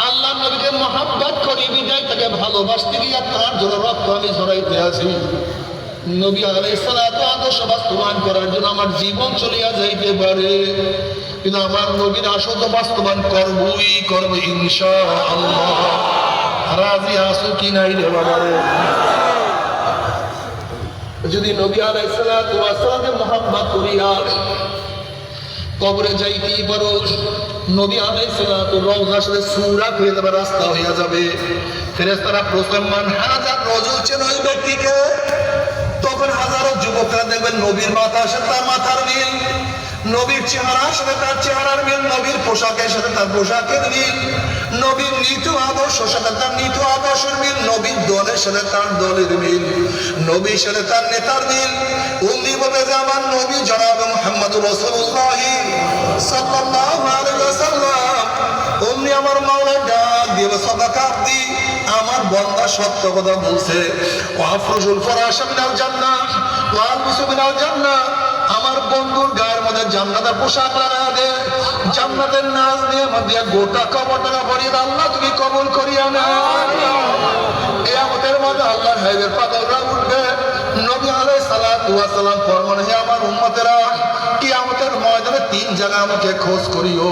[SPEAKER 1] আল্লাহ নবীকে মহব্বত করি বিদায় তাকে ভালোবাসতে গিয়ে তার জন্য রক্ত আমি ঝরাইতে আছি নবী আলাইহিস সালাতু আদর্শ বাস্তবায়ন করার জন্য আমার জীবন চলিয়া যাইতে পারে কিন্তু আমার নবীর আসল বাস্তবায়ন করবই করব ইনশাআল্লাহ রাজি আসো কি নাই রে বাবারে যদি নবী আলাইহিস সালাতু ওয়াস সালামের মহব্বত করিয়া কবরে যাইতেই পারো নবী আলাইহিস সালাতু রওজার সাথে সূরা হয়ে যাবে রাস্তা হয়ে যাবে ফেরেশতারা প্রশ্ন মান হাজার রজুল চেন ওই ব্যক্তিকে তখন হাজারো যুবকরা দেখবেন নবীর মাথার সাথে তার মাথার মিল নবীর চেহারার সাথে তার চেহারার মিল নবীর পোশাকের সাথে তার পোশাকের মিল নবীর নীতি আদর্শের সাথে তার নীতি আদর্শের মিল নবীর দলের সাথে তার দলের মিল নবীর সাথে তার নেতার মিল উম্মি বলে যে আমার নবী জনাব মুহাম্মদুর রাসূলুল্লাহ সাল্লাল্লাহু আলাইহি ওয়াসাল্লাম উম্মি আমার মাওলা ডাক দিয়ে সাদাকা দি আমার বান্দা সত্য কথা বলছে ওয়াফরুজুল ফরাশা মিনাল জান্নাহ ওয়া আলবিসু মিনাল জান্নাহ আমার বন্ধুর গায়ের মধ্যে জান্নাতের পোশাক লাগা দে জান্নাতের নাজ দিয়ে মধ্যে গোটা কবরটা ভরিয়ে আল্লাহ তুমি কবুল করিয়া নাও কিয়ামতের মধ্যে আল্লাহর হাবিবের পাগলরা উঠবে নবী আলাইহিস সালাতু ওয়াস সালাম ফরমান হে আমার উম্মতেরা কিয়ামতের ময়দানে তিন জায়গা আমাকে খোঁজ করিও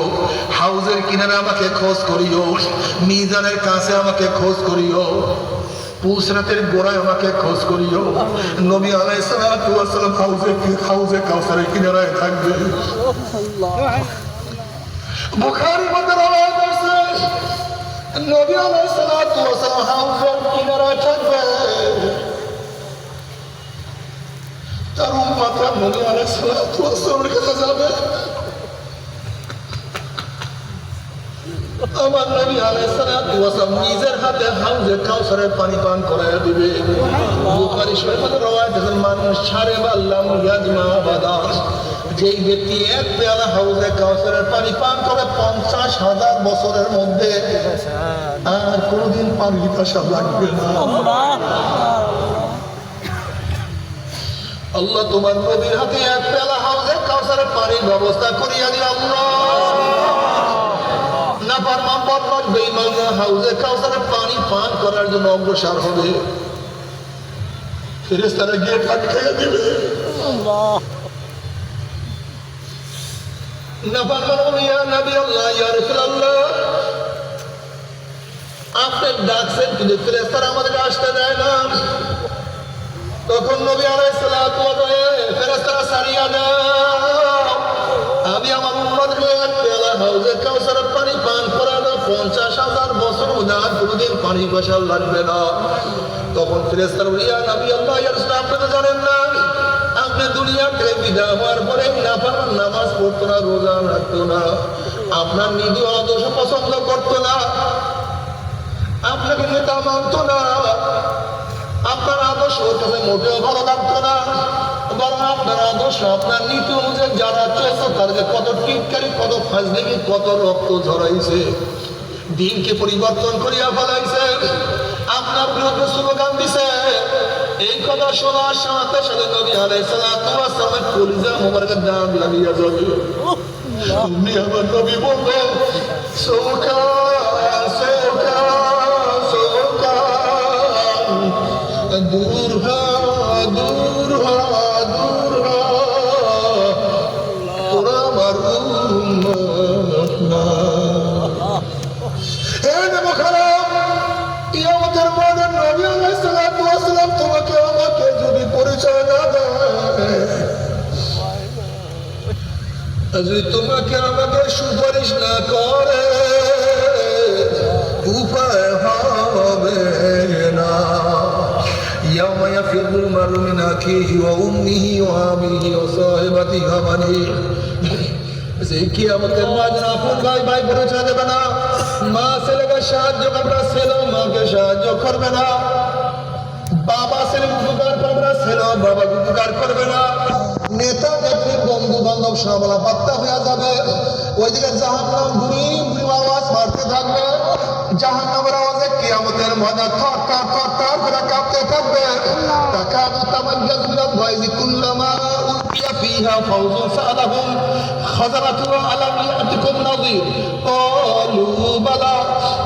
[SPEAKER 1] হাউজের কিনারে আমাকে খোঁজ করিও মিজানের কাছে আমাকে খোঁজ করিও পুসরাতের গোড়ায় আমাকে খোঁজ করিও নবী আলাইহিস সালাতু ওয়াস সালাম হাউজে কাউসারের কিনারায় থাকবে বুখারীর মধ্যে রওয়ায়াত আছে নবী আলাইহিস সালাতু ওয়াস সালাম হাউজের কিনারায় থাকবে তার উম্মতরা নবী আলাইহিস সালাতু ওয়াস সালামের কাছে যাবে আমার নবী আলাইহিস সালাতু ওয়াস সালাম নিজের হাতে হাউজে কাউসারের পানি পান করায় দিবে বুখারী শরীফের রওয়ায়াত আছে মানুষ ছাড়ে আল্লাহ ইয়াজমা বাদা যেই ব্যক্তি এক পেয়ালা হাউজে কাউসারের পানি পান করে 50,000 বছরের মধ্যে আর কোনদিন পানি পিপাসা লাগবে না আল্লাহ তোমার নবীর হাতে এক পেয়ালা হাউজে কাউসারের পানির ব্যবস্থা করিয়া দিও আল্লাহ না পারমাম বদমাশ বেঈমানরা হাউজে কাউসারের পানি পান করার জন্য অগ্রসর হবে ফেরেশতারা গিয়ে পানি খেয়ে দিবে না পারমাম ইয়া নবী আল্লাহ ইয়া রাসূলুল্লাহ আপনি ডাকছেন কিন্তু ফেরেশতারা আমাদের আসতে দেয় না তখন নবী আলাইহিস সালাতু ওয়াস সালাম ফেরেশতারা সারিয়া দাও আমি আমার উম্মতকে এক পেয়ালা হাউজে কাউসারের পানি পান করানো 50,000 বছর উদার কোনদিন পানি পিপাসা লাগবে না তখন ফেরেশতারা ইয়া নবী আল্লাহ ইয়া রাসূল আপনি তো জানেন না আপনি দুনিয়া থেকে বিদায় হওয়ার পরে নাফরমান নামাজ পড়তো না রোজা রাখতো না আপনার নীতি আদর্শ পছন্দ করতো না আপনাকে নেতা মানতো না আপনার আদর্শ ওর কাছে মোটেও ভালো লাগতো না বরং আপনার আদর্শ আপনার নীতি অনুযায়ী যারা চলছে তাদেরকে কত টিটকারি কত ফাজলিমি কত রক্ত ঝরাইছে দিনকে পরিবর্তন করিয়া ফেলাইছে আপনার বিরুদ্ধে স্লোগান দিছে এই কথা শোনার সাথে সাথে নবী আলাইহিস সালাতু ওয়াস সালামের কলিজা মোবারকের দাগ লাগিয়া যাবে তুমি আমার নবী বলবে সোকা সোকা সোকা দূর হা দূর হা দূর হা তোরা আমার উম্মত না হে নবী খারাপ কিয়ামতের ময়দানে নবী আলাইহিস সালাতু ওয়াস সালাম তোমাকে আমাকে যদি পরিচয় না দেয়
[SPEAKER 4] যদি তোমাকে আমাকে সুপারিশ না করে উপায় হবে না। ইয়াউমা ইয়াফিরুল মার'উ মিন আখিহি ওয়া উম্মিহি ওয়া আবিহি ওয়া সাহিবাতিহি ওয়া বানিহি। সেই কিয়ামতের মাঝে আপন ভাই ভাই পরিচয় দেবে না, মা ছেলেকে সাহায্য করবে, ছেলে মাকে সাহায্য করবে না, বাবা ছেলে উপকার করবে না, ছেলে বাবাকে উপকার করবে না, নেতা নেত্রী বন্ধু বান্ধব সবলা পাত্তা হয়ে যাবে। ওইদিকে জাহান্নাম বুড়ি বুড়ি আওয়াজ মারতে থাকবে, জাহান্নামের আওয়াজে কিয়ামতের ময়দান থর থর থর থর করে কাঁপতে থাকবে। তাকাদু তামাজ্জাজু মিনাল গায়জি কুল্লামা উলকিয়া ফিহা ফাওজুন সাআলাহুম খাযারাতুহা আলাম ইয়াতিকুম নাযীর ক্বালু বালা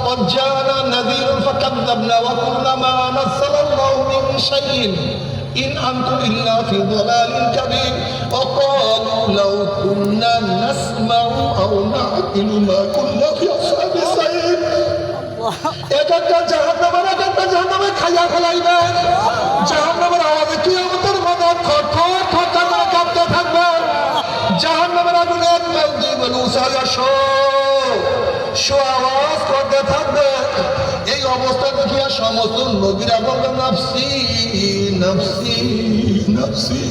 [SPEAKER 4] ক্বাদ জাআনা নাযীরুন ফাকাযযাবনা ওয়া কুল্না মা নাযালাল্লাহু মিন শাইইন ইন আনতুম ইল্লা ফি দালালিন কাবীর ওয়া ক্বালু লাউ কুন্না নাসমাউ আও না'কিলু মা কুন্না ফি আসহাবিস সাইর। একটা জাহান্নামে খাইয়া ফেলাইবে, জাহান্নামের আওয়াজে কিয়ামতের ময়দান থর থর থর থর করে কাঁপতে থাকবে, জাহান্নামের আগুনে শো আওয়াজ করতে থাকবে। এই অবস্থা দেখিয়া সমস্ত নবীরা বলবেন নাফসি নাফসি নাফসি,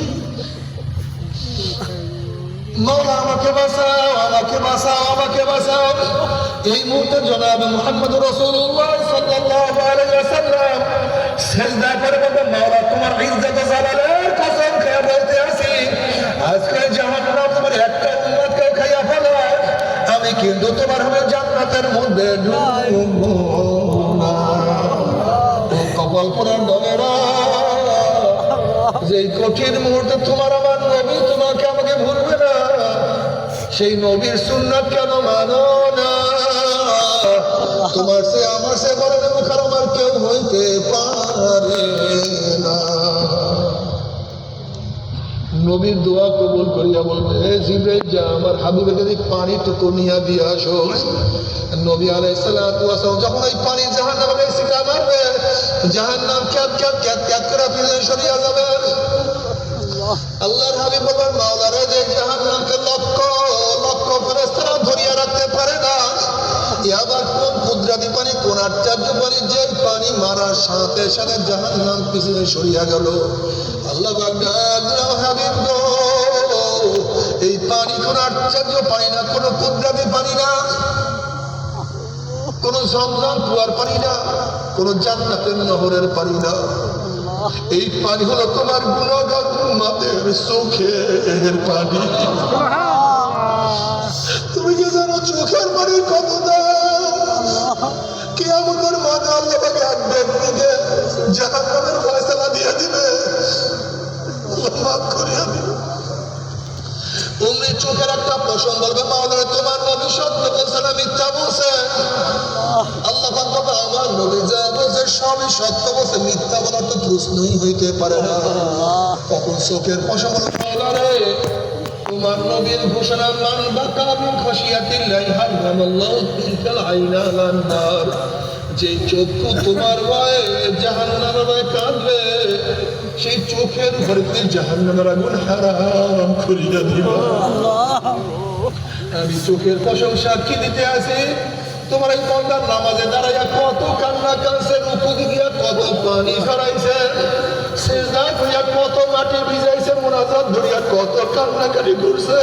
[SPEAKER 4] মওলা আমাকে বাঁচাও আমাকে বাঁচাও আমাকে বাঁচাও। এই মুহূর্তে জনাব মুহাম্মদ রাসূলুল্লাহ সাল্লাল্লাহু আলাইহি ওয়াসাল্লাম সিজদা করে বলবেন, মওলা তোমার ইজ্জত ও জালালের কসম খেয়ে বলতে আছি, আজকে জাহান্নাম তোমার একটা উম্মতকে খাইয়া ফেলায়, আমি কিন্তু তোমার হবে জান্নাতের মধ্যে ঢুকবো না। ও কপাল পোড়ার দলেরা, যেই কঠিন মুহূর্তে তোমার আমার নবী তোমাকে আমাকে ভুলবে না, সেই নবীর সুন্নাত কেন মানো না? তোমার সে আমার সে বড় মুখার আমার কেউ হইতে পারে না। নবীর দোয়া কবুল করিয়া বলবে, হে জিবরাইল যা আমার হাবিবের কাছে পানিটুকু নিয়ে দিয়ে আসো। নবী আলাইহিস সালাতু ওয়াস সালাম যখন ওই পানি জাহান্নামে ছিটা মারবে, জাহান্নাম ক্যাত ক্যাত ক্যাত ক্যাত করে ফিরে সরিয়া যাবে। আল্লাহর হাবিব বলবেন, মাওলানা যে জাহান্নামকে লক্ষ লক্ষ ফেরেশতারা ধরিয়া রাখতে পারে না, আবার কোন কুদরতি পানি কোন আশ্চর্য পানি, যে পানি মারার সাথে সাথে জাহান্নাম পিছনে সরিয়া গেল। আল্লাহ হাবিব গো, এই পানি কোন আশ্চর্য পানি না, কোন কুদরতি পানি না, কোন জমজম কুয়ার পানি না, কোন জান্নাতের নহরের পানি না, এই পানি হলো তোমার গুনাহগার উম্মতের চোখের পানি। তুমি কি জানো চোখের পানির কত দাম? কিয়ামতের মাঠে আল্লাহ পাক এক ব্যক্তিকে জাহান্নামের ফয়সালা দিয়ে দিবে, আল্লাহ মাফ করিয়া দিবে। অমনি চোখের একটা পশম বলবে, মাওলানা তোমার নবী সত্য বলছে না মিথ্যা বলছে? আল্লাহ পাক বলবে, আমার নবী যা বলছে সবই সত্য বলছে, মিথ্যা বলার তো প্রশ্নই হইতে পারে না। তখন চোখের পশম বলবে, মাওলানা তোমার নবীর ঘোষণা, মান বাকা মিন খাশিয়াতিল্লাহি হারামাল্লাহু তিলকাল আইনা আলান নার, যে চক্ষু তোমার ভয়ে জাহান্নামের ভয়ে কাঁদবে, সেই চোখের উপরে জাহান্নামের আগুন হারাম করিয়া দিব। আমি চোখের প্রশংসা সাক্ষী দিতে আছি, তোমার এই বান্দার নামাজে দাঁড়াইয়া কত কান্না কাঁদছে, রুকু দিয়া কত পানি ঝরাইছে, সিজদা করিয়া কত মাটি ভিজাইছে, মুনাজাত ধরিয়া কত কান্নাকাটি করছে।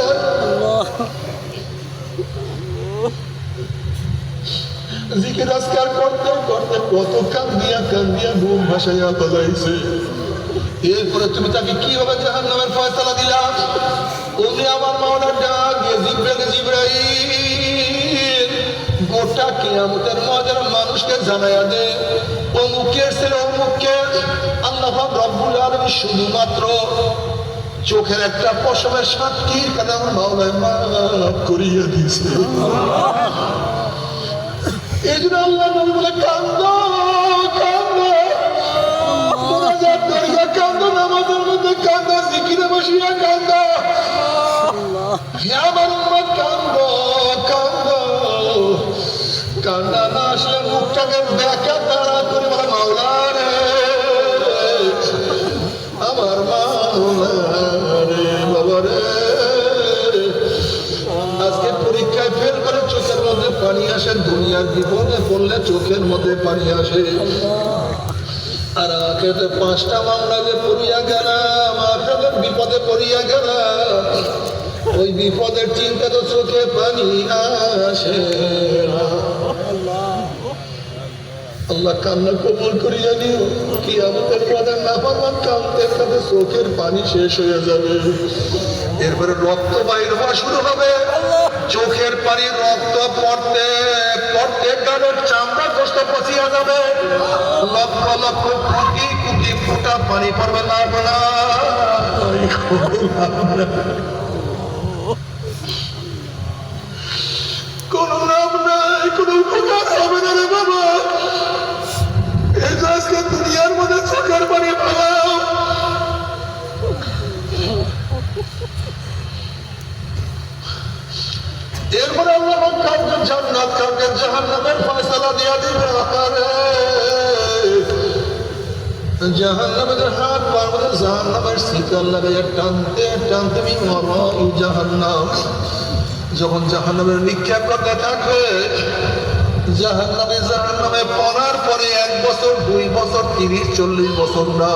[SPEAKER 4] জিকির আজকার করতে করতে কত কান্দিয়া কান্দিয়া ঘুম ভাসাইয়া বাজাইছে। এরপরে তুমি তাকে কিভাবে জাহান্নামের ফয়সালা দিলা? তুমি আমার মাওলার ডাক দিয়ে জিবরাইল জিবরাইল গোটা কিয়ামতের ময়দানে মানুষকে জানাইয়া দে, অমুকের ছেলে অমুককে আল্লাহ পাক রব্বুল আলামিন শুধুমাত্র চোখের একটা পশমের সাক্ষীর কারণে আমার মাওলায় মাফ করিয়া দিয়েছে। এই জন্য আল্লাহ নবী বলে, কান্দো কান্দো, মোনাজাত করিয়া কান্দো, নামাজের মধ্যে কান্দো, জিকিরে বসিয়া কান্দো, হে আমার উম্মত কান্দো কান্দো। কান্না না আসলে মুখটাকে ব্যাকা তাড়া করে বলে, মাওলা রে আমার মাওলা রে, বাবা রে করলে চোখের মধ্যে পানি আসে। আর আখেরাতে 5টা মামলা যে পড়িয়া গেলাম, আখেরাতের বিপদে পড়িয়া গেলাম, ওই বিপদের চিন্তা তো চোখে পানি আসে না। আল্লাহ কান্না কবুল করিয়া নিও। কিয়ামতের পরে নাফরমান কান্দের সাথে চোখের পানি শেষ হয়ে যাবে, এরপরে রক্ত বাইর হওয়া শুরু হবে। চোখের পানি রক্ত পড়তে পড়তে গালের চামড়া কষ্ট পচিয়া যাবে। লক্ষ লক্ষ কোটি কোটি ফোঁটা পানি পড়বে না কোন লাভ নাই, কোন উপকার হবে না রে বাবা। এই যে আজকে দুনিয়ার মধ্যে চোখের পানি পালাও, এরপরে আল্লাহ কাউকে জান্নাত কাউকে জাহান্নামের ফয়সালা দিয়া দিবে। জাহান্নামের হাত পার মধ্যে জাহান্নামের শিকল লাগাইয়া টানতে টানতে জাহান্নাম যখন জাহান্নামের নিক্ষেপ করতে থাকবে, জাহান্নামে পড়ার পরে 1 বছর 2 বছর 30-40 বছর না,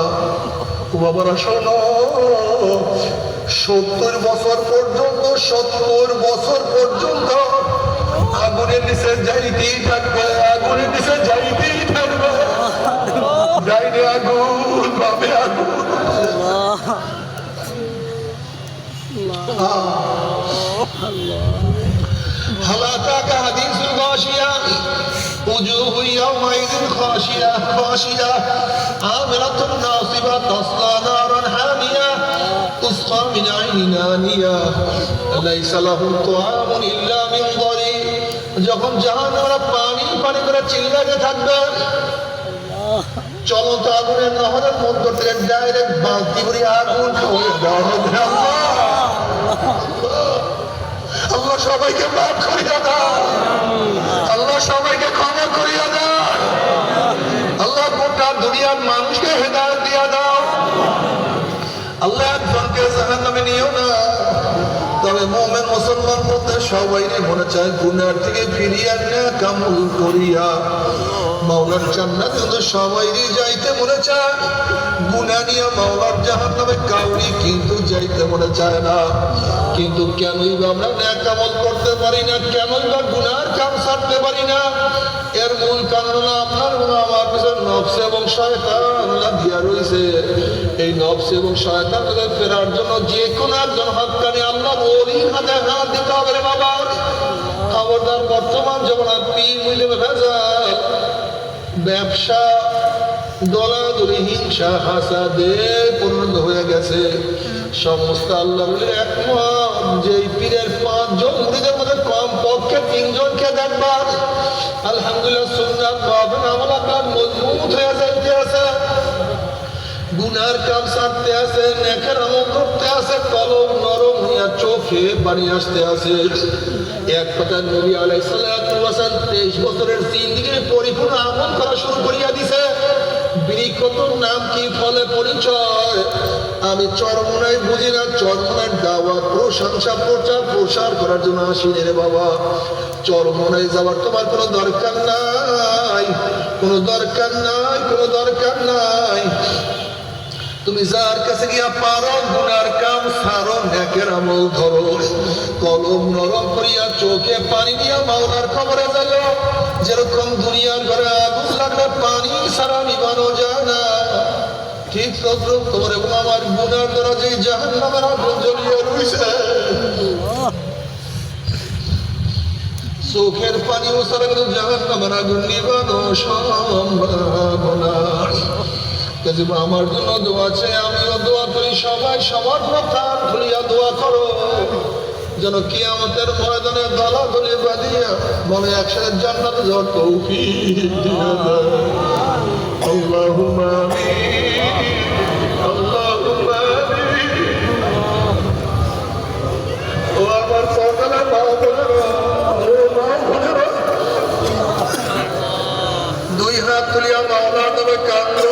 [SPEAKER 4] ও বাবারা শোনো, 70 বছর পর্যন্ত 70 বছর পর্যন্ত আগুনের নিচে যাইতেই থাকবে, আগুনের নিচে যাইতেই থাকবে। ডাইনে আগুন, বামে আগুন। হালাকা হাদিসুল গাশিয়া وجوه يومئذ خاشعة خاشعة عاملة ناصبة تصلى نارا حامية تسقى من عين آنية ليس لهم طعام إلا من ضريع। যখন জাহান্নামীরা পানি পানি করে চিল্লাতে থাকবে, চলন্ত আগুনের নহরের মধ্য থেকে ডাইরেক্ট বালতি করে আগুন হয়ে দেওয়া হবে। আল্লাহ সবাইকে মাফ করিয়া দাও, আল্লাহ সবাইকে ক্ষমা করিয়া দাও, আল্লাহ গোটা দুনিয়ার মানুষকে হেদায়েত দিয়া দাও। আল্লাহ একজনকে জাহান্নামে নিও না, তবে মুমিন মুসলমান মধ্যে সবাই মনে চায় গুনার থেকে ফিরিয়া নেক আমল করিয়া মাওলার জান্নাত কিন্তু সবাইরই যাইতে মনে চায়। গুনাহ নিয়ে মাওলার জাহান্নামে কাউরি কিন্তু যাইতে মনে চায় না। কিন্তু কেনই বা আমরা নেক আমল করতে পারি না, কেনই বা গুনার কাম ছাড়তে পারি না? এর মূল কারণ হলো আপনার আমার পিছনে নফস এবং শয়তান লাগিয়া রয়েছে। এই নফস এবং শয়তান থেকে ফেরার জন্য যে কোনো একজন হক্কানি আল্লাহর ওলির হাতে হাত দিতে হবে রে বাবা। খবরদার, বর্তমান জমানার পীর মুরিদ ভেজাল, ব্যবসা, দলাদলি, হিংসা, হাসাদে পরিণত হয়ে গেছে। সমস্ত আল্লাহ একমত যে এই পীরের 5 জন মুরিদের মধ্যে কমপক্ষে 3 জনকে দেখবা আলহামদুলিল্লাহ সুন্নাত মাহফিল আমলাকার মজবুত হয়ে যাইতে আছে, গুনার কাম ছাড়তে আছে, নেকের আমল করতে আছে, কলম নরম হইয়া চোখে পানি আসতে আছে। এক কথা নবী আলাইহিস সালাতু ওয়াস সালাম 23 বছরের জিন্দেগির পরিপূর্ণ আমল করা শুরু করিয়া দিছে। বৃক্ষতর নাম কি, ফলে পরিচয় আমি চরমনায় বুঝি না। চরমনায় দাওয়াত, প্রশংসা, প্রচার প্রসার করার জন্য আসিনি রে বাবা। চরমনায় যাওয়ার তোমার কোনো দরকার নাই, কোনো দরকার নাই, কোনো দরকার নাই। তুমি যার কাছে গিয়া পারো গুনার কাম সারো, নেকের আমল ধরো, কলম নরম করিয়া চোখে পানি দিয়া মাওলার খবরে যাও। যেরকম দুনিয়ার ঘরে আগুন লাগলে পানি ছাড়া নিবানো যায় না, ঠিক তদ্রুপ তোমার এবং আমার গুনার দ্বারা যে জাহান্নামের আগুন জ্বলিয়া রইছে, চোখের পানি ছাড়া কিন্তু জাহান্নামের আগুন নিবানো সম্ভব না। আমার জন্য দোয়া আছে, আমিও দোয়া করি, সবাই সবার প্রাণ খুলিয়া দোয়া করো যেন কিয়ামতের ময়দানে দলাদলি বাঁধিয়া বলে একসাথে জান্নাতে যাওয়ার তৌফিক দিয়া দাও। আল্লাহুম্মা আমিন, আল্লাহুম্মা আমিন। ও আমার সকালে মা বোনেরা, ও মা বোনেরা, 2 হাত তুলিয়া মাওলার নামে কাঁদো।